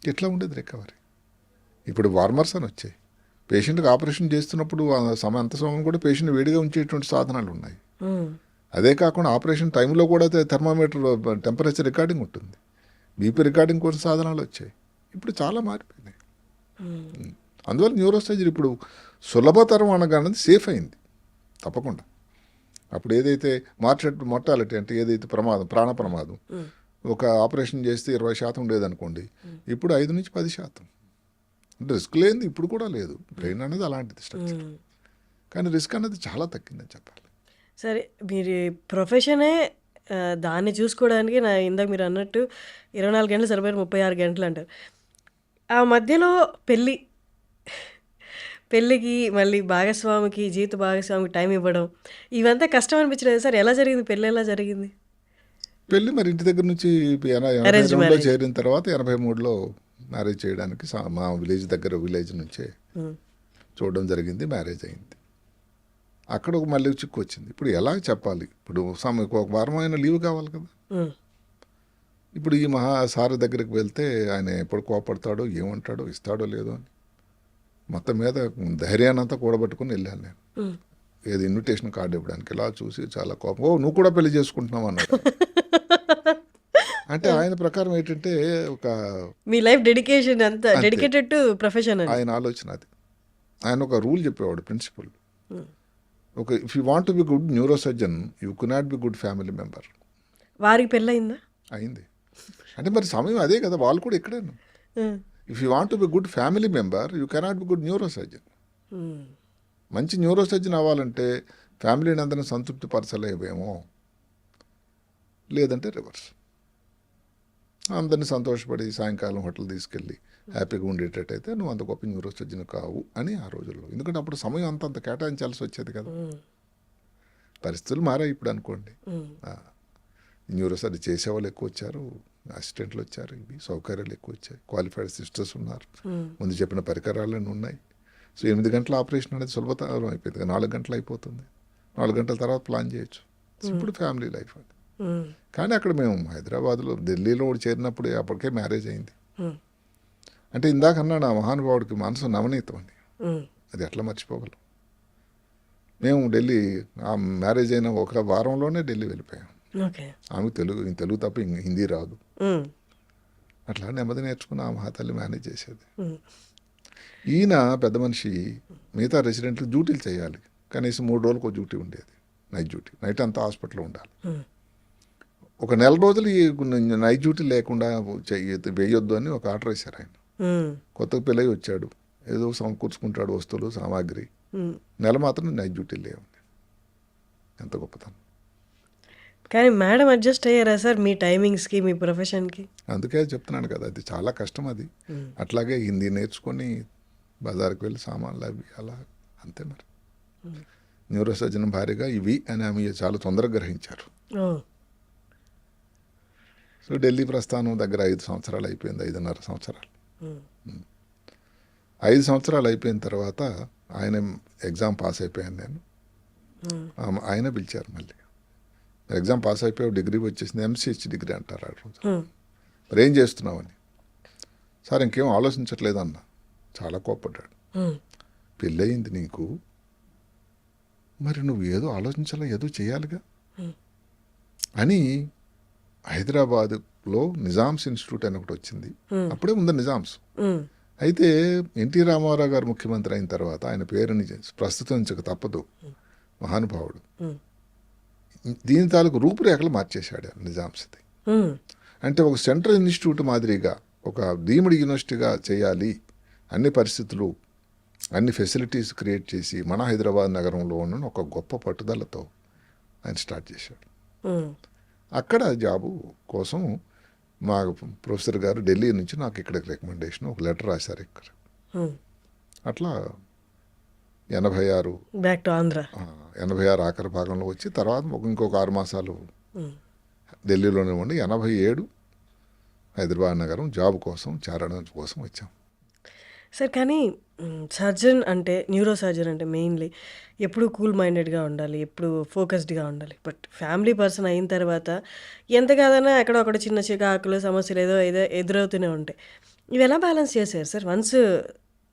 ఎట్లా ఉండేది రికవరీ. ఇప్పుడు వార్మర్స్ అని వచ్చాయి. పేషెంట్కి ఆపరేషన్ చేస్తున్నప్పుడు అంత సమయం కూడా పేషెంట్ వేడిగా ఉంచేటువంటి సాధనాలు ఉన్నాయి. అదే కాకుండా ఆపరేషన్ టైంలో కూడా థర్మామీటర్ టెంపరేచర్ రికార్డింగ్ ఉంటుంది, బీపీ రికార్డింగ్ కోసం సాధనాలు వచ్చాయి. ఇప్పుడు చాలా మారిపోయినాయి. అందువల్ల న్యూరో సర్జరీ ఇప్పుడు సులభతరం అనగానే సేఫ్ అయింది తప్పకుండా. అప్పుడు ఏదైతే మార్టాలిటీ అంటే ఏదైతే ప్రాణ ప్రమాదం, ఒక ఆపరేషన్ చేస్తే 20% ఉండేదనుకోండి, ఇప్పుడు 5-10%. అంటే రిస్క్ లేనిది ఇప్పుడు కూడా లేదు. బ్రెయిన్ అనేది అలాంటిది స్ట్రక్చర్, కానీ రిస్క్ అనేది చాలా తగ్గిందని చెప్పాలి. సరే, మీరు ప్రొఫెషనే దాన్ని చూసుకోవడానికి ఇందాక మీరు అన్నట్టు 24 గంటలు సరిపోయారు, 36 గంటలు అంటారు. ఆ మధ్యలో పెళ్ళికి మళ్ళీ భాగస్వామికి, జీవిత భాగస్వామికి టైం ఇవ్వడం, ఇవంతా కష్టం అనిపించలేదు సార్? ఎలా జరిగింది పెళ్ళి? ఎలా జరిగింది పెళ్ళి? మరి ఇంటి దగ్గర నుంచి 82లో చేరిన తర్వాత 83లో మ్యారేజ్ చేయడానికి మా విలేజ్ నుంచే చూడడం జరిగింది. మ్యారేజ్ అయింది. అక్కడ మళ్ళీ చిక్కు వచ్చింది. ఇప్పుడు ఎలా చెప్పాలి, ఇప్పుడు ఒక వారమైన లీవ్ కావాలి కదా. ఇప్పుడు ఈ సార్ దగ్గరికి వెళ్తే ఆయన ఎప్పుడు కోపడతాడో, ఏమంటాడో, ఇస్తాడో లేదో అని మొత్తం మీద ధైర్యాన్ని అంతా కూడబట్టుకుని వెళ్ళాను నేను. ఏది ఇన్విటేషన్ కార్డు ఇవ్వడానికి ఇలా చూసి చాలా కోపం, ఓ నువ్వు కూడా పెళ్లి చేసుకుంటున్నావు అన్నాడు. అంటే ఆయన ప్రకారం ఏంటంటే ఒక మీ లైఫ్ డెడికేషన్ అంతా డెడికేటెడ్ టు ప్రొఫెషన్ ఆయన ఆలోచన అది. ఆయన ఒక రూల్ చెప్పేవాడు, ప్రిన్సిపల్. ఒక if you want to be good neuro surgeon, you cannot be good family member. వారికి పెళ్ళయిందా? అయింది. అంటే మరి సమయం అదే కదా, వాళ్ళు కూడా ఇక్కడే. If you want to be good family member, you cannot be good neuro surgeon. మంచి న్యూరో సర్జన్ అవ్వాలంటే ఫ్యామిలీని అందరినీ సంతృప్తి పరచలేవేమో, లేదంటే రివర్స్. అందరినీ సంతోషపడి సాయంకాలం హోటల్ తీసుకెళ్ళి హ్యాపీగా ఉండేటట్టయితే నువ్వు అంత గొప్ప న్యూరో సర్జన్ కావు అని ఆ రోజుల్లో. ఎందుకంటే అప్పుడు సమయం అంత కేటాయించాల్సి వచ్చేది కదా. పరిస్థితులు మారాయి ఇప్పుడు అనుకోండి. న్యూరో సర్జరీ చేసేవాళ్ళు ఎక్కువ వచ్చారు, అసిస్టెంట్లు వచ్చారు, ఇవి సౌకర్యాలు ఎక్కువ వచ్చాయి, క్వాలిఫైడ్ సిస్టర్స్ ఉన్నారు, ముందు చెప్పిన పరికరాలన్నీ ఉన్నాయి. సో 8 గంటల ఆపరేషన్ అనేది సులభతరం అయిపోయింది, 4 గంటలు అయిపోతుంది. 4 గంటల తర్వాత ప్లాన్ చేయొచ్చు. ఇప్పుడు ఫ్యామిలీ లైఫ్ అది. కానీ అక్కడ మేము హైదరాబాద్లో, ఢిల్లీలో చేరినప్పుడు అప్పటికే మ్యారేజ్ అయింది. అంటే ఇందాక అన్నాడు ఆ మహానుభావుడికి మనసు నవనీతం అని, అది ఎట్లా మర్చిపోగలం. మేము ఢిల్లీ ఆ మ్యారేజ్ అయిన ఒక వారంలోనే ఢిల్లీ వెళ్ళిపోయాం. ఆమె తెలుగు తప్ప హిందీ రాదు. అట్లా నెమ్మది నేర్చుకుని ఆ మహాతల్లి మేనేజ్ చేసేది. ఈయన పెద్ద మనిషి మిగతా రెసిడెంట్లు డ్యూటీలు చేయాలి, కనీసం 3 రోజులకు డ్యూటీ ఉండేది, నైట్ డ్యూటీ. నైట్ అంతా హాస్పిటల్లో ఉండాలి. ఒక నెల రోజులు ఈ నైట్ డ్యూటీ లేకుండా వేయొద్దు అని ఒక ఆర్డర్ వేశారు ఆయన. కొత్తగా పెళ్ళై వచ్చాడు, ఏదో సమకూర్చుకుంటాడు వస్తువులు సామాగ్రి, నెల మాత్రం నైట్ డ్యూటీ లేవు. ఎంత గొప్పతనం. కానీ మేడం అడ్జస్ట్ అయ్యారా సార్ మీ టైమింగ్స్కి, మీ ప్రొఫెషన్కి? అందుకే చెప్తున్నాను కదా, అది చాలా కష్టం అది. అట్లాగే హిందీ నేర్చుకొని బజార్కి వెళ్ళి సామాన్లు అవి అలా అంతే. మరి న్యూరో సర్జన్ భార్యగా ఇవి అని ఆమె చాలా తొందరగా గ్రహించారు. సో ఢిల్లీ ప్రస్థానం దగ్గర 5 సంవత్సరాలు అయిపోయింది, 5.5 సంవత్సరాలు. 5 సంవత్సరాలు అయిపోయిన తర్వాత ఆయన ఎగ్జామ్ పాస్ అయిపోయాను నేను. ఆయన పిలిచారు మళ్ళీ, ఎగ్జామ్ పాస్ అయిపోయావు, డిగ్రీ వచ్చేసింది, MCH డిగ్రీ అంటారు ఆ రోజు. మరి ఏం చేస్తున్నావని. సార్ ఇంకేం ఆలోచించట్లేదు అన్న. చాలా కోప్పడ్డాడు. పెళ్ళయింది నీకు, మరి నువ్వు ఏదో ఆలోచించాలా, ఏదో చేయాలిగా అని హైదరాబాద్లో నిజామ్స్ ఇన్స్టిట్యూట్ అని ఒకటి వచ్చింది. అప్పుడే ఉంది నిజామ్స్. అయితే ఎన్టీ రామారావు గారు ముఖ్యమంత్రి అయిన తర్వాత ఆయన పేరుని ప్రస్తుతించక తప్పదు, మహానుభావుడు. దీని తాలూకు రూపురేఖలు మార్చేశాడు నిజామ్స్ది. అంటే ఒక సెంట్రల్ ఇన్స్టిట్యూట్ మాదిరిగా ఒక డీమ్డ్ యూనివర్సిటీగా చేయాలి, అన్ని పరిస్థితులు అన్ని ఫెసిలిటీస్ క్రియేట్ చేసి మన హైదరాబాద్ నగరంలో ఉన్న ఒక గొప్ప పట్టుదలతో ఆయన స్టార్ట్ చేశాడు. అక్కడ జాబు కోసం మా ప్రొఫెసర్ గారు ఢిల్లీ నుంచి నాకు ఇక్కడికి రికమెండేషన్ ఒక లెటర్ రాశారు ఇక్కడ. అట్లా 86 బ్యాక్ టు ఆంధ్ర, 86 ఆఖరి భాగంలో వచ్చి తర్వాత ఇంకొక 6 మాసాలు ఢిల్లీలోనే ఉండి 87 హైదరాబాద్ నగరం జాబ్ కోసం చేరడం కోసం వచ్చాం. సార్ కానీ సర్జన్ అంటే, న్యూరో సర్జన్ అంటే మెయిన్లీ ఎప్పుడు కూల్ మైండెడ్గా ఉండాలి, ఎప్పుడు ఫోకస్డ్గా ఉండాలి. బట్ ఫ్యామిలీ పర్సన్ అయిన తర్వాత ఎంత కాదన్నా ఎక్కడో ఒకటి చిన్న చికాకులు సమస్యలు ఏదో ఎదురవుతూనే ఉంటాయి. ఇవి ఎలా బ్యాలెన్స్ చేశారు సార్? వన్స్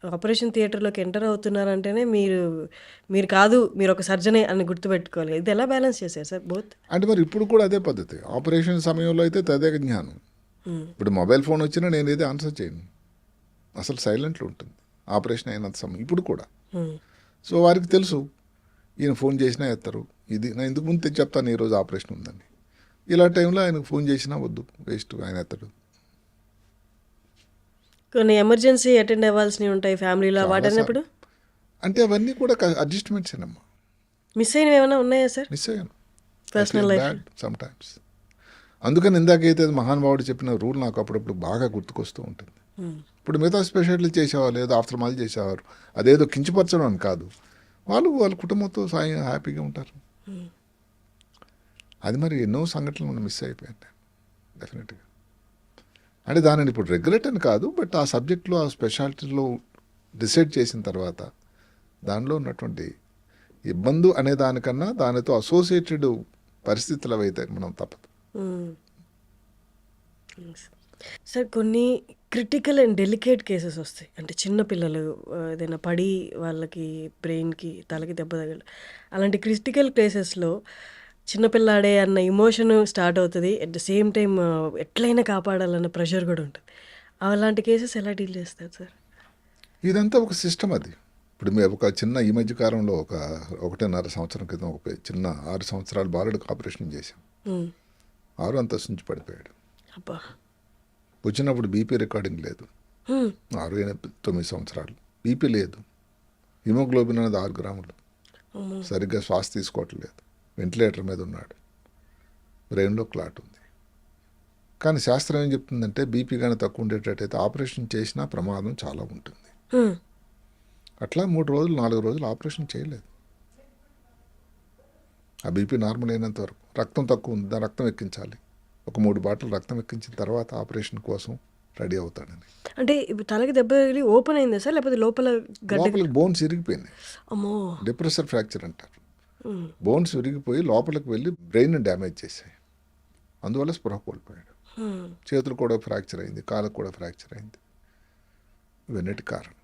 ఆపరేషన్ థియేటర్లోకి ఎంటర్ అవుతున్నారంటేనే మీరు కాదు, మీరు ఒక సర్జనే అని గుర్తుపెట్టుకోవాలి. ఇది ఎలా బ్యాలెన్స్ చేశారు సార్ బోత్? అంటే మరి ఇప్పుడు కూడా అదే పద్ధతి. ఆపరేషన్ సమయంలో అయితే తదేక జ్ఞానం. ఇప్పుడు మొబైల్ ఫోన్ వచ్చినా నేను ఏది ఆన్సర్ చేయను, అసలు సైలెంట్లో ఉంటుంది ఆపరేషన్ అయినంత సమయం ఇప్పుడు కూడా. సో వారికి తెలుసు ఈయన ఫోన్ చేసినా ఎత్తారు. ఇది నా ఇందుకు ముందు చెప్తాను ఈరోజు ఆపరేషన్ ఉందని. ఇలా టైంలో ఆయనకు ఫోన్ చేసినా వద్దు, వేస్ట్, ఆయన ఎత్తాడు. కొన్ని ఎమర్జెన్సీ అటెండ్ అవ్వాల్సినవి ఉంటాయి ఫ్యామిలీలో, వాటన్నప్పుడు అంటే అవన్నీ కూడా అడ్జస్ట్మెంట్స్ ఏనమ్మా. మిస్ అయినవి ఏమైనా ఉన్నాయా సార్? మిస్ అయ్యాను పర్సనల్ లైఫ్ సమ్ టైమ్స్. అందుకని ఇందాకైతే మహానుభావుడు చెప్పిన రూల్ నాకు అప్పుడప్పుడు బాగా గుర్తుకొస్తూ ఉంటుంది. ఇప్పుడు మిగతా స్పెషాలిటీ చేసేవాళ్ళు ఏదో ఆఫ్టర్మాల్ చేసేవారు, అదేదో కించపరచడం అని కాదు, వాళ్ళ కుటుంబంతో హ్యాపీగా ఉంటారు. అది మరి ఎన్నో సంఘటనలు మిస్ అయిపోయాను నేను డెఫినెట్గా. అంటే దానిని ఇప్పుడు రెగ్యులేట్ అని కాదు, బట్ ఆ సబ్జెక్ట్లో ఆ స్పెషాలిటీలో డిసైడ్ చేసిన తర్వాత దానిలో ఉన్నటువంటి ఇబ్బంది అనే దానికన్నా దానితో అసోసియేటెడ్ పరిస్థితులు అవైతే మనం తప్పదు. సార్ కొన్ని క్రిటికల్ అండ్ డెలికేట్ కేసెస్ వస్తాయి. అంటే చిన్నపిల్లలు ఏదైనా పడి వాళ్ళకి బ్రెయిన్కి తలకి దెబ్బ తగలడం, అలాంటి క్రిటికల్ కేసెస్లో చిన్నపిల్లాడే అన్న ఇమోషన్ స్టార్ట్ అవుతుంది. అట్ ద సేమ్ టైం ఎట్లయినా కాపాడాలన్న ప్రెషర్ కూడా ఉంటుంది. అలాంటి కేసెస్ ఎలా డీల్ చేస్తారు సార్? ఇదంతా ఒక సిస్టమ్. అది ఇప్పుడు మేము ఒక చిన్న ఈ మధ్య కాలంలో 1.5 సంవత్సరం క్రితం ఒక చిన్న 6 సంవత్సరాల బాలుడికి ఆపరేషన్ చేశాం. 6 అంతస్తు నుంచి పడిపోయాడు. అబ్బా. వచ్చినప్పుడు బీపీ రికార్డింగ్ లేదు. 6-9 సంవత్సరాలు బీపీ లేదు, హిమోగ్లోబిన్ అనేది 6 గ్రాములు, సరిగ్గా శ్వాస తీసుకోవట్లేదు, వెంటిలేటర్ మీద ఉన్నాడు, బ్రెయిన్లో క్లాట్ ఉంది. కానీ శాస్త్రం ఏం చెప్తుందంటే బీపీ కానీ తక్కువ ఉండేటట్టయితే ఆపరేషన్ చేసినా ప్రమాదం చాలా ఉంటుంది. అట్లా 3 రోజులు 4 రోజులు ఆపరేషన్ చేయలేదు. ఆ బీపీ నార్మల్ అయినంత వరకు. రక్తం తక్కువ ఉంది, దాని రక్తం ఎక్కించాలి, ఒక 3 బాటిల్ రక్తం ఎక్కించిన తర్వాత ఆపరేషన్ కోసం రెడీ అవుతాడని. అంటే తలకి దెబ్బ తగిలి ఓపెన్ అయిందా సార్, లేకపోతే లోపలికి బోన్స్ ఇరిగిపోయినాయి. అమ్మో. డిప్రెసర్ ఫ్రాక్చర్ అంటారు. బోన్స్ విరిగిపోయి లోపలికి వెళ్ళి బ్రెయిన్ డ్యామేజ్ చేశాయి. అందువల్ల స్పృహ కోల్పోయాడు. చేతులు కూడా ఫ్రాక్చర్ అయింది, కాళ్ళకు కూడా ఫ్రాక్చర్ అయింది. ఇవన్నిటి కారణం.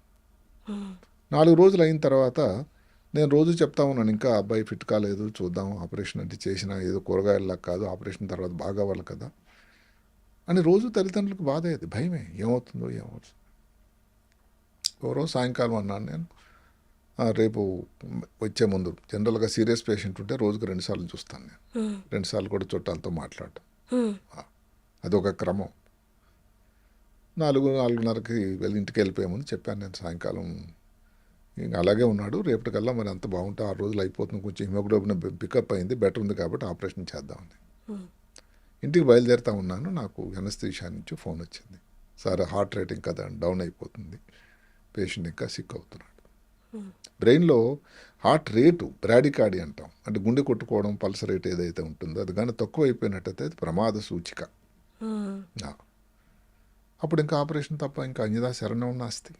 4 రోజులు అయిన తర్వాత నేను రోజు చెప్తా ఉన్నాను, ఇంకా అబ్బాయి ఫిట్ కాలేదు, చూద్దాం, ఆపరేషన్ అంటే చేసినా ఏదో కూరగాయల్లా కాదు, ఆపరేషన్ తర్వాత బాగా అవ్వాలి కదా అని రోజు తల్లిదండ్రులకు బాధ అయ్యేది, భయమే, ఏమవుతుందో. రోజు సాయంకాలం అన్నాను నేను, రేపు వచ్చే ముందు జనరల్గా సీరియస్ పేషెంట్ ఉంటే రోజుకు 2 సార్లు చూస్తాను నేను, 2 సార్లు కూడా చుట్టాలతో మాట్లాడటం. అదొక క్రమం. 4:30కి ఇంటికి వెళ్ళిపోయే ముందు చెప్పాను నేను సాయంకాలం ఇంకా అలాగే ఉన్నాడు, రేపటికల్లా మరి అంత బాగుంటే 6 రోజులు అయిపోతుంది, కొంచెం హిమోగ్లోబిన్ పికప్ అయింది, బెటర్ ఉంది కాబట్టి ఆపరేషన్ చేద్దామని. ఇంటికి బయలుదేరుతా ఉన్నాను, నాకు ఎనస్థీషియా నుంచి ఫోన్ వచ్చింది. సార్ హార్ట్ రేటింగ్ కదా డౌన్ అయిపోతుంది, పేషెంట్ ఇంకా సిక్ అవుతున్నాడు. బ్రెయిన్లో హార్ట్ రేటు బ్రాడికార్డి అంటాం, అంటే గుండె కొట్టుకోవడం పల్స్ రేట్ ఏదైతే ఉంటుందో అది కానీ తక్కువ అయిపోయినట్టయితే అది ప్రమాద సూచిక. అప్పుడు ఇంకా ఆపరేషన్ తప్ప ఇంకా అన్యదా శరణం నాస్తి.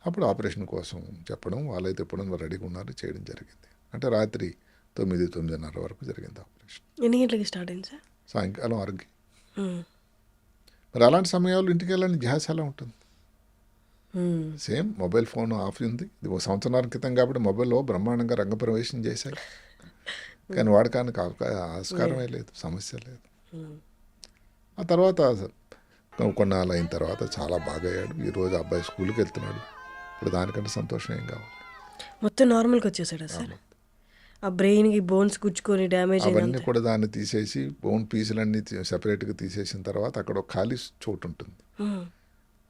అప్పుడు ఆపరేషన్ కోసం చెప్పడం, వాళ్ళైతే ఎప్పుడైనా రెడీగా ఉన్నారు, చేయడం జరిగింది. అంటే రాత్రి 9-9:30 వరకు జరిగింది ఆపరేషన్. ఎన్ని గంటలకి స్టార్ట్ అయింది సార్? సాయంకాలం 6కి. మరి అలాంటి సమయాల్లో ఇంటికి వెళ్ళాలని ధ్యాస ఎలా ఉంటుంది? సేమ్ మొబైల్ ఫోన్ ఆఫ్ ఉంది. ఇది 1 సంవత్సరాల క్రితం కాబట్టి మొబైల్లో బ్రహ్మాండంగా రంగప్రవేశం చేశాయి, కానీ వాడకానికి ఆస్కారమే లేదు, సమస్య లేదు. ఆ తర్వాత కొన్నాళ్ళు అయిన తర్వాత చాలా బాగా అయ్యాడు. ఈరోజు అబ్బాయి స్కూల్కి వెళ్తున్నాడు. ఇప్పుడు దానికంటే సంతోషం ఏం కావాలి? మొత్తం నార్మల్కి వచ్చేసాడా సార్? ఆ బ్రెయిన్కి బోన్స్ గుచ్చుకొని డ్యామేజ్ అవన్నీ కూడా దాన్ని తీసేసి బోన్ పీసులన్నీ సెపరేట్గా తీసేసిన తర్వాత అక్కడ ఒక ఖాళీ చోటు ఉంటుంది.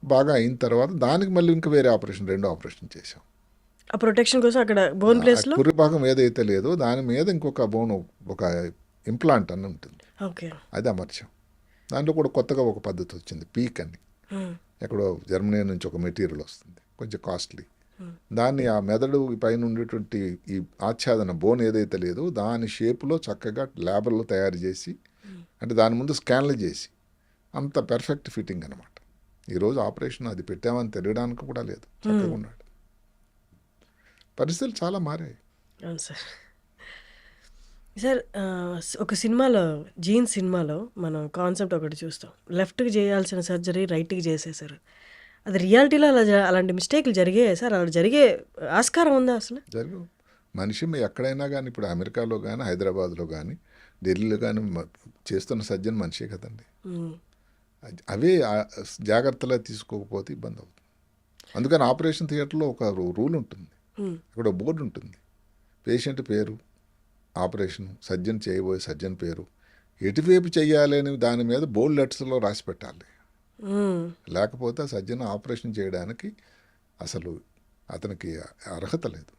బాగా అయిన తర్వాత దానికి మళ్ళీ ఇంకా వేరే ఆపరేషన్, 2 ఆపరేషన్ చేసాం. ఆ ప్రొటెక్షన్ కోసం అక్కడ బోన్ ప్లేస్లో పుర్రి భాగం ఏదైతే లేదో దాని మీద ఇంకొక బోన్, ఒక ఇంప్లాంట్ అని ఉంటుంది, ఓకే, అది అమర్చాం. దాంట్లో కూడా కొత్తగా ఒక పద్ధతి వచ్చింది, పీక్ అని. ఎక్కడో జర్మనీ నుంచి ఒక మెటీరియల్ వస్తుంది, కొంచెం కాస్ట్లీ. దాన్ని ఆ మెదడు పైన ఉండేటువంటి ఈ ఆచ్ఛాదన బోన్ ఏదైతే లేదో దాని షేప్లో చక్కగా ల్యాబర్లో తయారు చేసి, అంటే దాని ముందు స్కాన్లు చేసి అంత పెర్ఫెక్ట్ ఫిట్టింగ్ అనమాట. ఈరోజు ఆపరేషన్ అది పెట్టామని తెలియడానికి కూడా లేదు, చక్కగా ఉన్నాడు. పరిస్థితులు చాలా మారాయి. అవును సార్. సార్ ఒక సినిమాలో, జీన్ సినిమాలో మనం కాన్సెప్ట్ ఒకటి చూస్తాం, లెఫ్ట్కి చేయాల్సిన సర్జరీ రైట్కి చేసేసారు. అది రియాలిటీలో అలాంటి మిస్టేక్లు జరిగాయి సార్? అలా జరిగే ఆస్కారం ఉందా అసలు? జరుగు. మనిషి ఎక్కడైనా కానీ, ఇప్పుడు అమెరికాలో కానీ, హైదరాబాద్లో కానీ, ఢిల్లీలో కానీ చేస్తున్న సర్జన్ మనిషే కదండి. అవే జాగ్రత్తలు తీసుకోకపోతే ఇబ్బంది అవుతుంది. అందుకని ఆపరేషన్ థియేటర్లో ఒక రూల్ ఉంటుంది, ఇక్కడ బోర్డు ఉంటుంది, పేషెంట్ పేరు, ఆపరేషన్, సర్జన్ చేయబోయే సర్జన్ పేరు, ఎటువైపు చేయాలి అని దాని మీద బోల్డ్ లెటర్స్లో రాసి పెట్టాలి. లేకపోతే సర్జన్ ఆపరేషన్ చేయడానికి అసలు అతనికి అర్హత లేదు.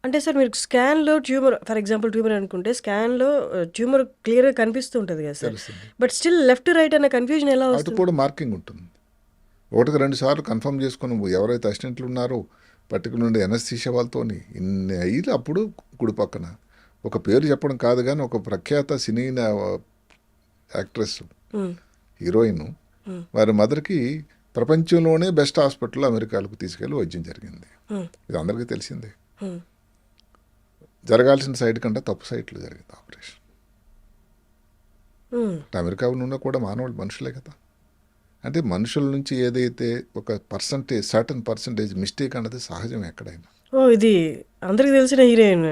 అంటే సార్ మీరు స్కాన్లో ట్యూమర్, ఫర్ ఎగ్జాంపుల్ ట్యూమర్ అనుకుంటే స్కాన్లో ట్యూమర్ క్లియర్గా కనిపిస్తూ ఉంటుంది కదా sir, but still left right అన్న కన్ఫ్యూజన్ ఎలా అటు వస్తుంది? కూడా మార్కింగ్ ఉంటుంది. 1-2 సార్లు కన్ఫర్మ్ చేసుకుని ఎవరైతే అసిస్టెంట్లు ఉన్నారో పర్టికులర్ నుండి ఎనస్థీషియా వాళ్ళతో ఇన్ని అయ్యి అప్పుడు కుడి పక్కన ఒక పేరు చెప్పడం కాదు కానీ ఒక ప్రఖ్యాత సినీ యాక్ట్రెస్, హీరోయిన్, వారి మదర్కి ప్రపంచంలోనే బెస్ట్ హాస్పిటల్ అమెరికాలకు తీసుకెళ్ళి వైద్యం జరిగింది. ఇది అందరికీ తెలిసిందే. జరగాల్సిన సైడ్ కంటే తప్పు సైట్లో జరిగింది ఆపరేషన్. అమెరికా ఉన్న కూడా మానవులు మనుషులే కదా. అంటే మనుషుల నుంచి ఏదైతే ఒక సర్టన్ పర్సంటేజ్ మిస్టేక్ అన్నది సహజం ఎక్కడైనా. ఇది అందరికి తెలిసిన హీరోయిన్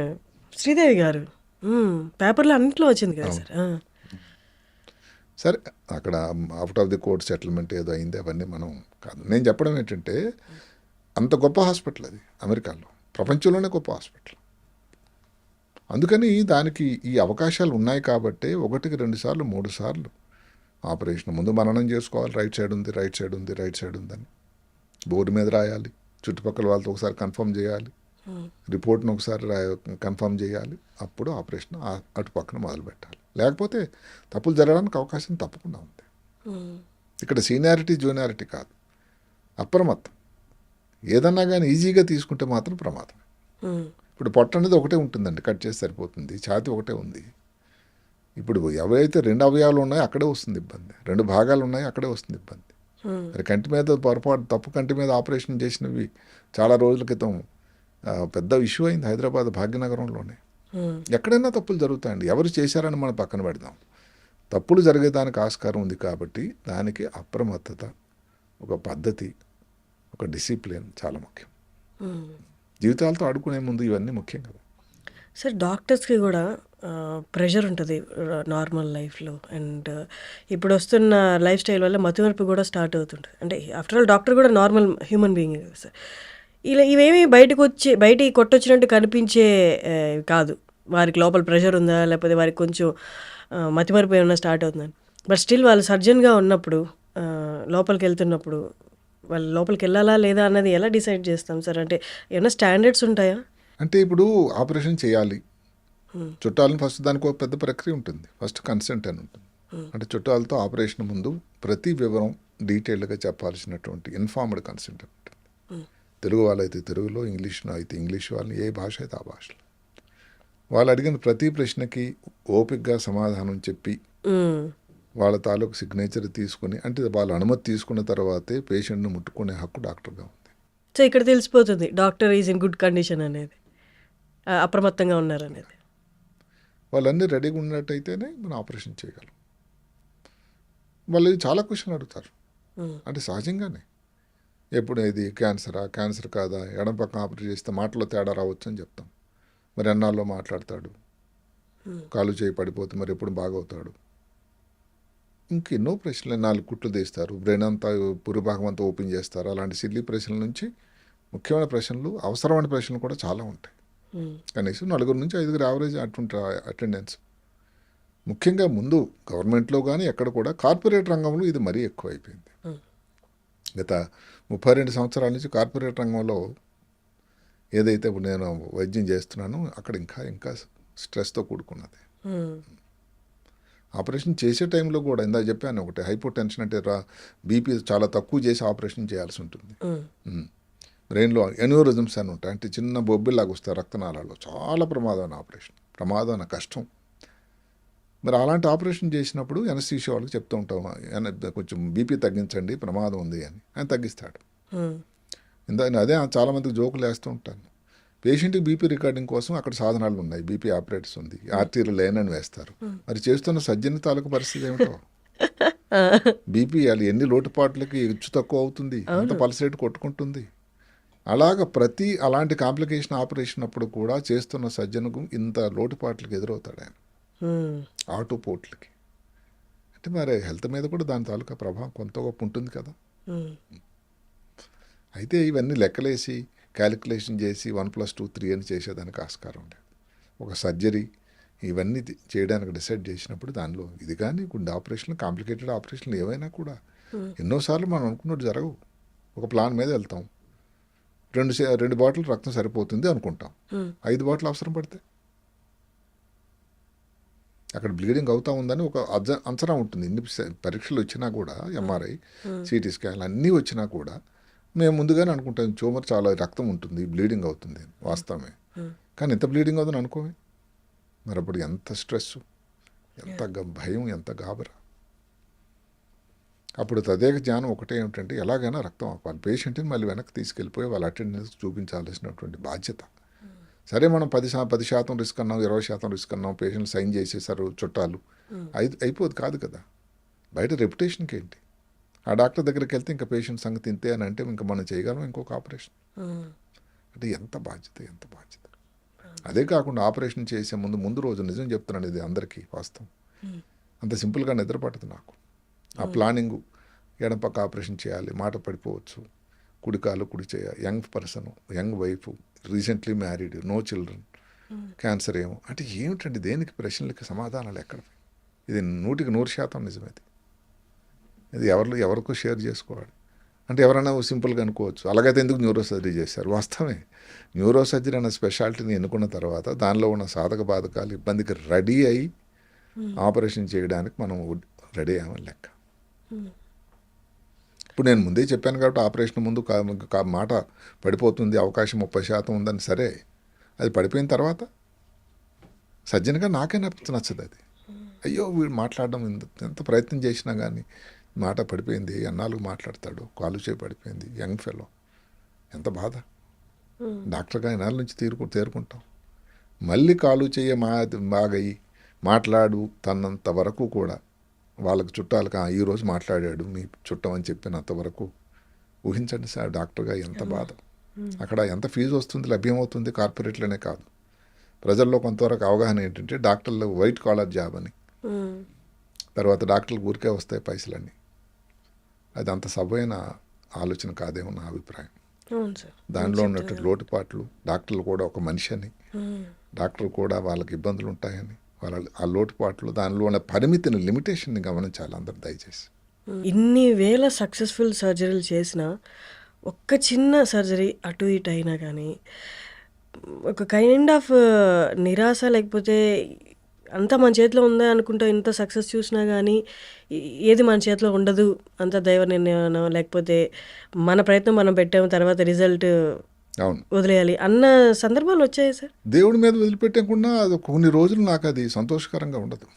శ్రీదేవి గారు పేపర్లో అన్నింటిలో వచ్చింది కదా సార్. సరే, అక్కడ out of the court settlement ఏదో అయింది, అవన్నీ మనం కాదు. నేను చెప్పడం ఏంటంటే అంత గొప్ప హాస్పిటల్ అది అమెరికాలో, ప్రపంచంలోనే గొప్ప హాస్పిటల్. అందుకని దానికి ఈ అవకాశాలు ఉన్నాయి కాబట్టి 1-2 సార్లు 3 సార్లు ఆపరేషన్ ముందు మననం చేసుకోవాలి. రైట్ సైడ్ ఉంది, రైట్ సైడ్ ఉంది, రైట్ సైడ్ ఉందని బోర్డు మీద రాయాలి, చుట్టుపక్కల వాళ్ళతో ఒకసారి కన్ఫర్మ్ చేయాలి, రిపోర్ట్ను ఒకసారి కన్ఫర్మ్ చేయాలి, అప్పుడు ఆపరేషన్ అటు పక్కన మొదలు పెట్టాలి. లేకపోతే తప్పులు జరగడానికి అవకాశం తప్పకుండా ఉంది. ఇక్కడ సీనియారిటీ జూనియారిటీ కాదు, అప్రమత్తం. ఏదన్నా కానీ ఈజీగా తీసుకుంటే మాత్రం ప్రమాదం. ఇప్పుడు పొట్ట అనేది ఒకటే ఉంటుందండి, కట్ చేసి సరిపోతుంది. ఛాతీ ఒకటే ఉంది. ఇప్పుడు ఎవరైతే 2 అవయవాలు ఉన్నాయో అక్కడే వస్తుంది ఇబ్బంది, 2 భాగాలు ఉన్నాయో అక్కడే వస్తుంది ఇబ్బంది. మరి కంటి మీద పొరపాటు, తప్పు కంటి మీద ఆపరేషన్ చేసినవి చాలా రోజుల క్రితం పెద్ద ఇష్యూ అయింది హైదరాబాద్ భాగ్యనగరంలోనే. ఎక్కడైనా తప్పులు జరుగుతాయండి, ఎవరు చేశారని మనం పక్కన పెడదాం. తప్పులు జరిగేదానికి ఆస్కారం ఉంది కాబట్టి దానికి అప్రమత్తత, ఒక పద్ధతి, ఒక డిసిప్లిన్ చాలా ముఖ్యం. జీవితాలతో ఆడుకునే ముందు ఇవన్నీ ముఖ్యం కదా సార్. డాక్టర్స్కి కూడా ప్రెషర్ ఉంటుంది నార్మల్ లైఫ్లో, అండ్ ఇప్పుడు వస్తున్న లైఫ్ స్టైల్ వల్ల మతిమరుపు కూడా స్టార్ట్ అవుతుంటుంది. అంటే ఆఫ్టర్ ఆల్ డాక్టర్ కూడా నార్మల్ హ్యూమన్ బీయింగ్ కదా సార్. ఇలా ఇవేమీ బయటికి కొట్టొచ్చినట్టు కనిపించే కాదు. వారికి లోపల ప్రెషర్ ఉందా, లేకపోతే వారికి కొంచెం మతిమరుపు ఏమన్నా స్టార్ట్ అవుతుందని. బట్ స్టిల్ వాళ్ళు సర్జన్గా ఉన్నప్పుడు లోపలికి వెళ్తున్నప్పుడు వాళ్ళు లోపలికి వెళ్ళాలా లేదా అన్నది ఎలా డిసైడ్ చేస్తాం సార్? అంటే ఏమైనా స్టాండర్డ్స్ ఉంటాయా? అంటే ఇప్పుడు ఆపరేషన్ చేయాలి, చుట్టాలను ఫస్ట్ దానికి ఒక పెద్ద ప్రక్రియ ఉంటుంది. ఫస్ట్ కన్సెంట్ అని ఉంటుంది. అంటే చుట్టాలతో ఆపరేషన్ ముందు ప్రతి వివరం డీటెయిల్డ్గా చెప్పాల్సినటువంటి ఇన్ఫార్మ్డ్ కన్సెంట్ అని ఉంటుంది. తెలుగు వాళ్ళైతే తెలుగులో, ఇంగ్లీష్లో అయితే ఇంగ్లీష్, వాళ్ళని ఏ భాష అయితే ఆ భాషలో. వాళ్ళు అడిగిన ప్రతి ప్రశ్నకి ఓపికగా సమాధానం చెప్పి వాళ్ళ తాలూకు సిగ్నేచర్ తీసుకుని, అంటే వాళ్ళ అనుమతి తీసుకున్న తర్వాతే పేషెంట్ను ముట్టుకునే హక్కు డాక్టర్గా ఉంది. సో ఇక్కడ తెలిసిపోతుంది doctor is in good condition అనేది, అప్రమత్తంగా ఉన్నారనేది. వాళ్ళన్నీ రెడీగా ఉన్నట్టయితేనే మనం ఆపరేషన్ చేయగలం. వాళ్ళు చాలా క్వశ్చన్ అడుగుతారు. అంటే సహజంగానే ఎప్పుడు ఇది క్యాన్సర్ కాదా, ఎడం పక్కన ఆపరేట్ చేస్తే మాటలో తేడా రావచ్చు అని చెప్తాం. మరి ఎన్నాళ్ళలో మాట్లాడతాడు, కాలు చేయి పడిపోతే మరి ఎప్పుడు బాగవుతాడు, ఇంకెన్నో ప్రశ్నలు. 4 కుట్లు తీస్తారు, బ్రెయిన్ అంతా పురుభాగం అంతా ఓపెన్ చేస్తారు. అలాంటి సిల్లీ ప్రశ్నల నుంచి ముఖ్యమైన ప్రశ్నలు, అవసరమైన ప్రశ్నలు కూడా చాలా ఉంటాయి. కనీసం 4 నుంచి 5 యావరేజ్ అటువంటి అటెండెన్స్. ముఖ్యంగా ముందు గవర్నమెంట్లో కానీ ఎక్కడ కూడా కార్పొరేట్ రంగంలో ఇది మరీ ఎక్కువ అయిపోయింది. గత 32 సంవత్సరాల నుంచి కార్పొరేట్ రంగంలో ఏదైతే ఇప్పుడు నేను వైద్యం చేస్తున్నానో అక్కడ ఇంకా స్ట్రెస్తో కూడుకున్నది. ఆపరేషన్ చేసే టైంలో కూడా ఇందాక చెప్పాను ఒకటి, హైపోటెన్షన్ అంటే బీపీ చాలా తక్కువ చేసి ఆపరేషన్ చేయాల్సి ఉంటుంది. బ్రెయిన్లో ఎన్యూరిజమ్స్ అని ఉంటాయి, అంటే చిన్న బొబ్బిల్లాగా వస్తాయి రక్తనాళాల్లో. చాలా ప్రమాదమైన ఆపరేషన్, ప్రమాదమైన కష్టం. మరి అలాంటి ఆపరేషన్ చేసినప్పుడు ఎనస్థీషియా వాళ్ళకి చెప్తూ ఉంటాం, కొంచెం బీపీ తగ్గించండి, ప్రమాదం ఉంది అని. ఆయన తగ్గిస్తాడు. అదే చాలామందికి జోకులు వేస్తూ ఉంటాను. పేషెంట్కి బీపీ రికార్డింగ్ కోసం అక్కడ సాధనాలు ఉన్నాయి, బీపీ ఆపరేటర్స్ ఉంది, ఆర్టీలు లేన్ అని వేస్తారు. మరి చేస్తున్న సర్జన్ తాలూకు పరిస్థితి ఏమిటో. బీపీ వాళ్ళు ఎన్ని లోటుపాట్లకి హెచ్చు తక్కువ అవుతుంది, అంత పల్స్ రేట్ కొట్టుకుంటుంది. అలాగ ప్రతి అలాంటి కాంప్లికేషన్ ఆపరేషన్ అప్పుడు కూడా చేస్తున్న సర్జన్కు ఇంత లోటుపాట్లకి ఎదురవుతాడు ఆయన, ఆటో పోట్లకి. అంటే మరి హెల్త్ మీద కూడా దాని తాలూకా ప్రభావం కొంత గొప్ప ఉంటుంది కదా. అయితే ఇవన్నీ లెక్కలేసి క్యాలిక్యులేషన్ చేసి 1+2 3 అని చేసేదానికి ఆస్కారం లేదు. ఒక సర్జరీ ఇవన్నీ చేయడానికి డిసైడ్ చేసినప్పుడు దానిలో ఇది కానీ గుండె ఆపరేషన్లు, కాంప్లికేటెడ్ ఆపరేషన్లు ఏవైనా కూడా ఎన్నోసార్లు మనం అనుకున్నట్టు జరగవు. ఒక ప్లాన్ మీద వెళ్తాం, 2 బాటిల్ రక్తం సరిపోతుంది అనుకుంటాం, 5 బాటిల్ అవసరం పడితే అక్కడ బ్లీడింగ్ అవుతా ఉందని ఒక అంచనా ఉంటుంది. ఇన్ని పరీక్షలు వచ్చినా కూడా, ఎంఆర్ఐ, సిటీ స్కాన్ అన్నీ వచ్చినా కూడా మేము ముందుగానే అనుకుంటాం ట్యూమర్ చాలా రక్తం ఉంటుంది, బ్లీడింగ్ అవుతుంది, వాస్తవమే. కానీ ఎంత బ్లీడింగ్ అవుతుందని అనుకోమే. మరి అప్పుడు ఎంత స్ట్రెస్, ఎంత భయం, ఎంత గాబరా. అప్పుడు తదేక జ్ఞానం ఒకటే ఏమిటంటే ఎలాగైనా రక్తం ఆపాలి, పేషెంట్ని మళ్ళీ వెనక్కి తీసుకెళ్ళిపోయి వాళ్ళ అటెండెన్స్ చూపించాల్సినటువంటి బాధ్యత. సరే మనం 10% రిస్క్ అన్నాం, 20% రిస్క్ అన్నాం, పేషెంట్ సైన్ చేసేసారు చుట్టాలు, అయిపోదు కాదు కదా. బయట రెప్యుటేషన్కి ఏంటి, ఆ డాక్టర్ దగ్గరికి వెళ్తే ఇంకా పేషెంట్ సంగతి ఇంతే అని అంటే ఇంకా మనం చేయగలం ఇంకొక ఆపరేషన్. అంటే ఎంత బాధ్యత. అదే కాకుండా ఆపరేషన్ చేసే ముందు రోజు నిజం చెప్తున్నాను, ఇది అందరికీ వాస్తవం, అంత సింపుల్గా నిద్రపట్టదు నాకు. ఆ ప్లానింగు, ఎడపక్క ఆపరేషన్ చేయాలి, మాట పడిపోవచ్చు, కుడికాలు కుడి చేయాలి, young person, young wife, recently married, no children, cancer ఏమో. అంటే ఏమిటండి, దేనికి ప్రశ్నలకి సమాధానాలు ఎక్కడ? ఇది 100% నిజమేది. ఇది ఎవరికో షేర్ చేసుకోవాలి. అంటే ఎవరైనా సింపుల్గా అనుకోవచ్చు, అలాగైతే ఎందుకు న్యూరో సర్జరీ చేశారు. వాస్తవమే, న్యూరో సర్జరీ అనే స్పెషాలిటీని ఎన్నుకున్న తర్వాత దానిలో ఉన్న సాధక బాధకాలు, ఇబ్బందికి రెడీ అయ్యి ఆపరేషన్ చేయడానికి మనం రెడీ అయ్యామని లెక్క. ఇప్పుడు నేను ముందే చెప్పాను కాబట్టి ఆపరేషన్ ముందు మాట పడిపోతుంది, అవకాశం 30% ఉందని. సరే, అది పడిపోయిన తర్వాత సర్జన్గా నాకే నచ్చదు అది. అయ్యో వీడు మాట్లాడడం ఎంత ప్రయత్నం చేసినా కానీ మాట పడిపోయింది, ఎన్నాళ్ళు మాట్లాడతాడు, కాలు చేయి పడిపోయింది, యంగ్ ఫెలో, ఎంత బాధ. డాక్టర్గా ఎన్నాళ్ళ నుంచి తేరుకుంటాం. మళ్ళీ కాలు చేయ బాగయ్యి మాట్లాడు తన్నంత వరకు కూడా వాళ్ళకి చుట్టాలకు ఈరోజు మాట్లాడాడు మీ చుట్టం అని చెప్పినంత వరకు ఊహించండి సార్, డాక్టర్గా ఎంత బాధ. అక్కడ ఎంత ఫీజు వస్తుంది, లభ్యమవుతుంది, కార్పొరేట్లోనే కాదు. ప్రజల్లో కొంతవరకు అవగాహన ఏంటంటే డాక్టర్లు వైట్ కాలర్ జాబ్ అని, తర్వాత డాక్టర్లకు ఊరికే వస్తాయి పైసలన్నీ. అది అంత సబైన ఆలోచన కాదేమో నా అభిప్రాయం. దానిలో ఉన్నట్టు లోటుపాట్లు, డాక్టర్లు కూడా ఒక మనిషి అని, డాక్టర్లు కూడా వాళ్ళకి ఇబ్బందులు ఉంటాయని, వాళ్ళ ఆ లోటుపాట్లు దానిలో ఉన్న పరిమితిని లిమిటేషన్ని గమనించాలి అందరు దయచేసి. ఇన్ని వేల సక్సెస్ఫుల్ సర్జరీలు చేసినా ఒక్క చిన్న సర్జరీ అటు ఇటు అయినా కానీ ఒక కైండ్ ఆఫ్ నిరాశ, లేకపోతే అంతా మన చేతిలో ఉందా అనుకుంటా ఇంత సక్సెస్ చూసినా కానీ ఏది మన చేతిలో ఉండదు, అంత దైవ నిర్ణయం, లేకపోతే మన ప్రయత్నం మనం పెట్టాము తర్వాత రిజల్ట్ అవును, వదిలేయాలి అన్న సందర్భాలు వచ్చాయి సార్. దేవుడి మీద వదిలిపెట్టకుండా అది కొన్ని రోజులు నాకు అది సంతోషకరంగా ఉండదు.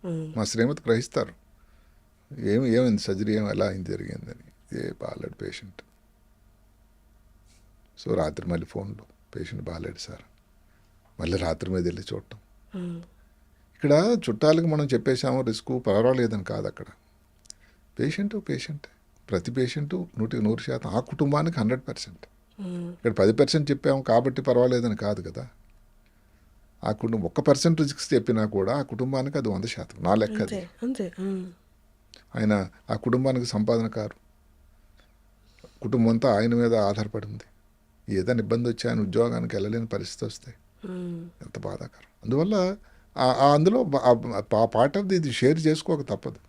మ్మ్. మా శ్రీమతి గ్రహిస్తారు, ఏమైంది సర్జరీ, ఎలా అయింది జరిగిందని. బాగాలేడు పేషెంట్. సో రాత్రి మళ్ళీ ఫోన్లో పేషెంట్ బాగాలేడు సార్, మళ్ళీ రాత్రి మీద వెళ్ళి చూడటం. మ్మ్. ఇక్కడ చుట్టాలకు మనం చెప్పేసాము రిస్క్ పర్వాలేదని కాదు. అక్కడ పేషెంటే, ప్రతి పేషెంటు 100% ఆ కుటుంబానికి 100%. మ్మ్. ఇక్కడ 10% చెప్పాము కాబట్టి పర్వాలేదని కాదు కదా. ఆ కుటుంబం 1% రిస్క్ చెప్పినా కూడా ఆ కుటుంబానికి అది 100%. నా లెక్క అది. అంతే అంతే. మ్మ్. ఆయన ఆ కుటుంబానికి సంపాదనకారు, కుటుంబం అంతా ఆయన మీద ఆధారపడి ఉంది. ఏదైనా ఇబ్బంది వచ్చి ఆయన ఉద్యోగానికి వెళ్ళలేని పరిస్థితి వస్తే మ్మ్. ఎంత బాధాకరం. అందువల్ల అందులో ఆ పార్ట్ ఆఫ్ ఇది షేర్ చేసుకోక తప్పదు.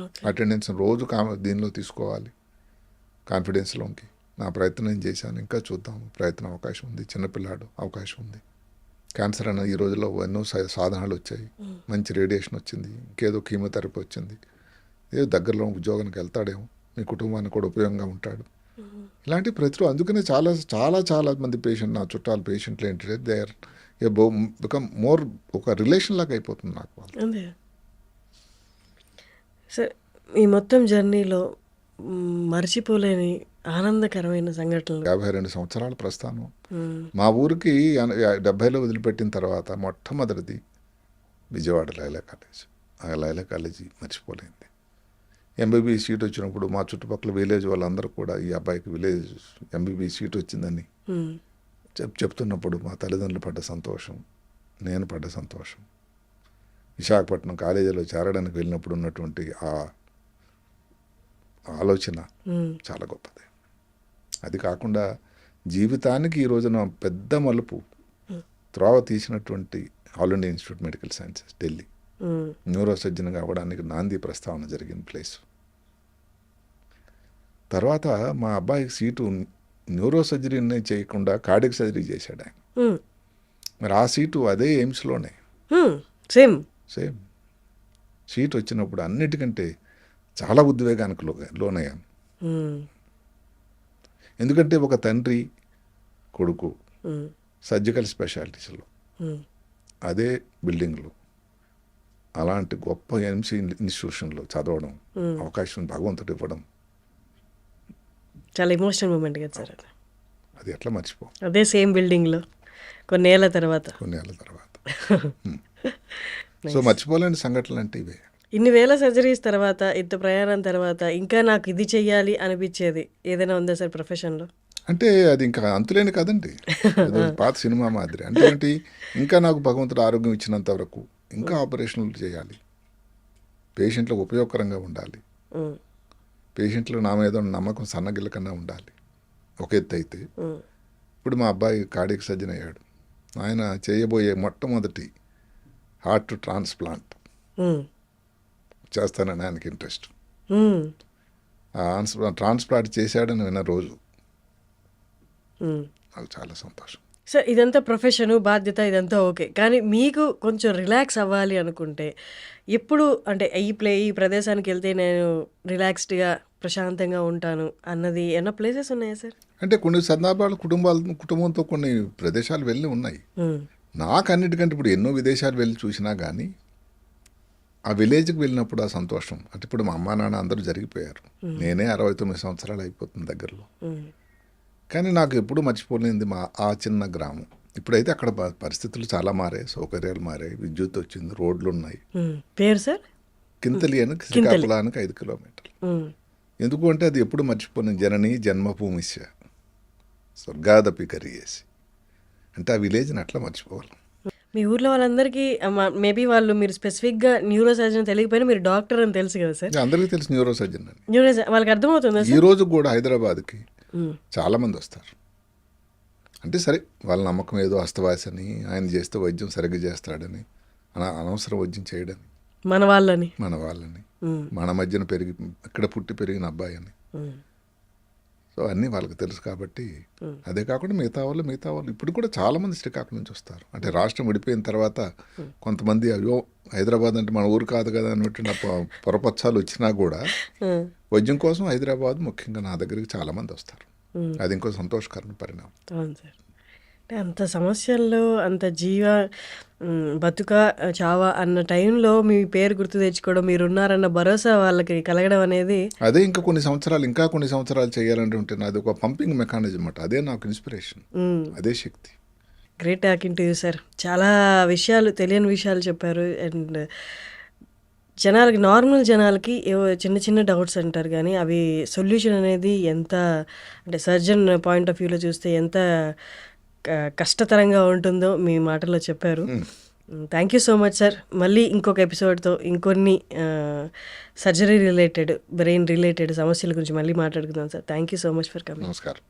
ఓకే. అటెండెన్స్ రోజు దీనిలో తీసుకోవాలి, కాన్ఫిడెన్స్లోకి. నా ప్రయత్నం నేను చేశాను, ఇంకా చూద్దాం, ప్రయత్నం అవకాశం ఉంది, చిన్నపిల్లాడు అవకాశం ఉంది. క్యాన్సర్ అన్న ఈ రోజుల్లో ఎన్నో సాధనాలు వచ్చాయి, మంచి రేడియేషన్ వచ్చింది, ఇంకేదో కీమోథెరపీ వచ్చింది, ఏదో దగ్గరలో ఉద్యోగానికి వెళ్తాడేమో, మీ కుటుంబానికి కూడా ఉపయోగంగా ఉంటాడు. ఇలాంటి ప్రతిరోజు అందుకనే చాలా చాలా చాలా మంది పేషెంట్, నా చుట్టాల పేషెంట్లు ఏంటంటే దే ఆర్ బికమ్ మోర్ ఒక రిలేషన్ లాగా అయిపోతుంది నాకు వాళ్ళు. అంతే సార్. ఈ మొత్తం జర్నీలో మర్చిపోలేని ఆనందకరమైన సంఘటనలు. 52 సంవత్సరాల ప్రస్థానం. మ్మ్. మా ఊరికి 70లో వదిలిపెట్టిన తర్వాత మొట్టమొదటిది విజయవాడ లైలా కాలేజ్. ఆ లైలా కాలేజీ మర్చిపోలేంది. ఎంబీబీఎస్ సీట్ వచ్చినప్పుడు మా చుట్టుపక్కల విలేజ్ వాళ్ళందరూ కూడా ఈ అబ్బాయికి విలేజ్ ఎంబీబీఎస్ సీట్ వచ్చిందని మ్మ్. చెప్తున్నప్పుడు మా తల్లిదండ్రులు పడ్డ సంతోషం, నేను పడ్డ సంతోషం, విశాఖపట్నం కాలేజీలో చేరడానికి వెళ్ళినప్పుడు ఉన్నటువంటి ఆ ఆలోచన మ్మ్. చాలా గొప్పది. అది కాకుండా జీవితానికి ఈ రోజున పెద్ద మలుపు త్రోవ తీసినటువంటి all India institute medical sciences Delhi, మ్మ్. న్యూరో సర్జన్గా అవ్వడానికి నాంది ప్రస్తావన జరిగిన ప్లేస్. తర్వాత మా అబ్బాయికి సీటు న్యూరో సర్జరీనే చేయకుండా కార్డియక్ సర్జరీ చేశాడు ఆయన. మ్మ్. మరి ఆ సీటు అదే ఎయిమ్స్లోనే మ్మ్. సేమ్. సేమ్ సీట్ వచ్చినప్పుడు అన్నిటికంటే చాలా ఉద్వేగానికి లోనయ్యాను. మ్మ్. ఎందుకంటే ఒక తండ్రి కొడుకు మ్మ్. సర్జికల్ స్పెషాలిటీస్లో మ్మ్. అదే బిల్డింగ్లో అలాంటి గొప్ప ఎంసీ ఇన్స్టిట్యూషన్లో చదవడం అవకాశం భగవంతుడు ఇవ్వడం, చాలా ఎమోషనల్ మూమెంట్ కదా సార్ అది. అది ఎట్లా మర్చిపో అదే సేమ్ బిల్డింగ్లో కొన్నేళ్ల తర్వాత. కొన్నేళ్ళ తర్వాత. సో మర్చిపోలేని సంఘటనలు అంటే ఇవే. ఇన్ని వేల సర్జరీస్ తర్వాత, ఇంత ప్రయాణం తర్వాత ఇంకా నాకు ఇది చెయ్యాలి అనిపించేది ఏదైనా ఉందా సార్ ప్రొఫెషన్లో? అంటే అది ఇంకా అంతులేని కదండి, ఏదో పాత సినిమా మాదిరి. అంటే ఏంటి, ఇంకా నాకు భగవంతుడు ఆరోగ్యం ఇచ్చినంత వరకు ఇంకా ఆపరేషన్లు చేయాలి, పేషెంట్లకు ఉపయోగకరంగా ఉండాలి, మ్మ్. పేషెంట్లు నా మీద ఉన్న నమ్మకం సన్నగిల్ల కన్నా ఉండాలి. ఒక ఎత్తు అయితే మ్మ్. ఇప్పుడు మా అబ్బాయి కార్డియక్ సర్జన్ అయ్యాడు. ఆయన చేయబోయే మొట్టమొదటి హార్ట్ ట్రాన్స్ప్లాంట్ మ్మ్. చేస్తానని ఆయనకి ఇంట్రెస్ట్. మ్మ్. ఆ ట్రాన్స్ప్లాంట్ చేశాడని విన్న రోజు మ్మ్. నాకు చాలా సంతోషం. సార్ ఇదంతా ప్రొఫెషను, బాధ్యత, ఇదంతా ఓకే. కానీ మీకు కొంచెం రిలాక్స్ అవ్వాలి అనుకుంటే ఎప్పుడు, అంటే ఈ ప్రదేశానికి వెళ్తే నేను రిలాక్స్డ్గా ప్రశాంతంగా ఉంటాను అన్నది ఏమైనా ప్లేసెస్ ఉన్నాయా సార్? అంటే కొన్ని సందర్భాలు కుటుంబంతో కొన్ని ప్రదేశాలు వెళ్ళి ఉన్నాయి. మ్మ్. నాకు అన్నిటికంటే ఇప్పుడు ఎన్నో విదేశాలు వెళ్ళి చూసినా కానీ ఆ విలేజ్కి వెళ్ళినప్పుడు ఆ సంతోషం, అంటే ఇప్పుడు మా అమ్మా నాన్న అందరూ జరిగిపోయారు, నేనే 69 సంవత్సరాలు అయిపోతుంది దగ్గరలో. మ్మ్. కానీ నాకు ఎప్పుడూ మర్చిపోలేనిది ఆ చిన్న గ్రామం. ఇప్పుడైతే అక్కడ పరిస్థితులు చాలా మారాయి, సౌకర్యాలు మారాయి, విద్యుత్ వచ్చింది, రోడ్లు ఉన్నాయి. మ్మ్. పేరు సార్? కింతలి అని శ్రీకాకుళానికి 5 కిలోమీటర్లు. మ్మ్. ఎందుకు అంటే అది ఎప్పుడు మర్చిపోయిన జనని జన్మభూమిస్య స్వర్గాదపి కరియేసి, అంటే ఆ విలేజ్ని అట్లా మర్చిపోవాలి. మీ ఊర్లో వాళ్ళందరికీ మేబీ వాళ్ళు మీరు స్పెసిఫిక్గా న్యూరో సర్జన్ తెలియకపోయినా మీరు డాక్టర్ అని తెలుసు కదా సార్? అందరికీ తెలుసు న్యూరో సర్జన్ అని. న్యూరో వాళ్ళకి అర్థమవుతుందా ఈ సార్? రోజు కూడా హైదరాబాద్కి మ్మ్. చాలామంది వస్తారు. అంటే సరే వాళ్ళ నమ్మకం ఏదో అస్తవాసని, ఆయన చేస్తే వైద్యం సరిగ్గా చేస్తాడని అనవసర వైద్యం చేయడని, మన వాళ్ళని. మన వాళ్ళని, ఉమ్, మన మధ్యన ఇక్కడ పుట్టి పెరిగిన అబ్బాయి అని. ఉమ్, సో అన్నీ వాళ్ళకి తెలుసు కాబట్టి. అదే కాకుండా మిగతా వాళ్ళు ఇప్పుడు కూడా చాలామంది శ్రీకాకుళం నుంచి వస్తారు. అంటే రాష్ట్రం విడిపోయిన తర్వాత కొంతమంది అయ్యో హైదరాబాద్ అంటే మన ఊరు కాదు కదా అన్నట్టు పొరపచ్చాలు వచ్చినా కూడా ఉమ్, వైద్యం కోసం హైదరాబాద్ ముఖ్యంగా నా దగ్గరికి చాలామంది వస్తారు. అది ఇంకో సంతోషకరమైన పరిణామం. అవును సార్. అంటే అంత సమస్యల్లో అంత బతుక చావా అన్న టైంలో మీ పేరు గుర్తు తెచ్చుకోవడం, మీరున్నారన్న భరోసా వాళ్ళకి కలగడం అనేది అదే ఇంకా కొన్ని సంవత్సరాలు చేయాలంటే ఉంటుంది. అది ఒక పంపింగ్ మెకానిజం అన్నమాట. అదే నాకు ఇన్స్పిరేషన్, అదే శక్తి. Great talking to you sir. చాలా విషయాలు, తెలియని విషయాలు చెప్పారు. అండ్ జనాలకి, నార్మల్ జనాలకి ఏవో చిన్న చిన్న డౌట్స్ అంటారు కానీ అవి సొల్యూషన్ అనేది ఎంత, అంటే సర్జన్ పాయింట్ ఆఫ్ వ్యూలో చూస్తే ఎంత కష్టతరంగా ఉంటుందో మీ మాటల్లో చెప్పారు. Thank you so much sir. మళ్ళీ ఇంకొక ఎపిసోడ్తో ఇంకొన్ని సర్జరీ రిలేటెడ్, బ్రెయిన్ రిలేటెడ్ సమస్యల గురించి మళ్ళీ మాట్లాడుకుందాం sir. Thank you so much for coming. నమస్కారం.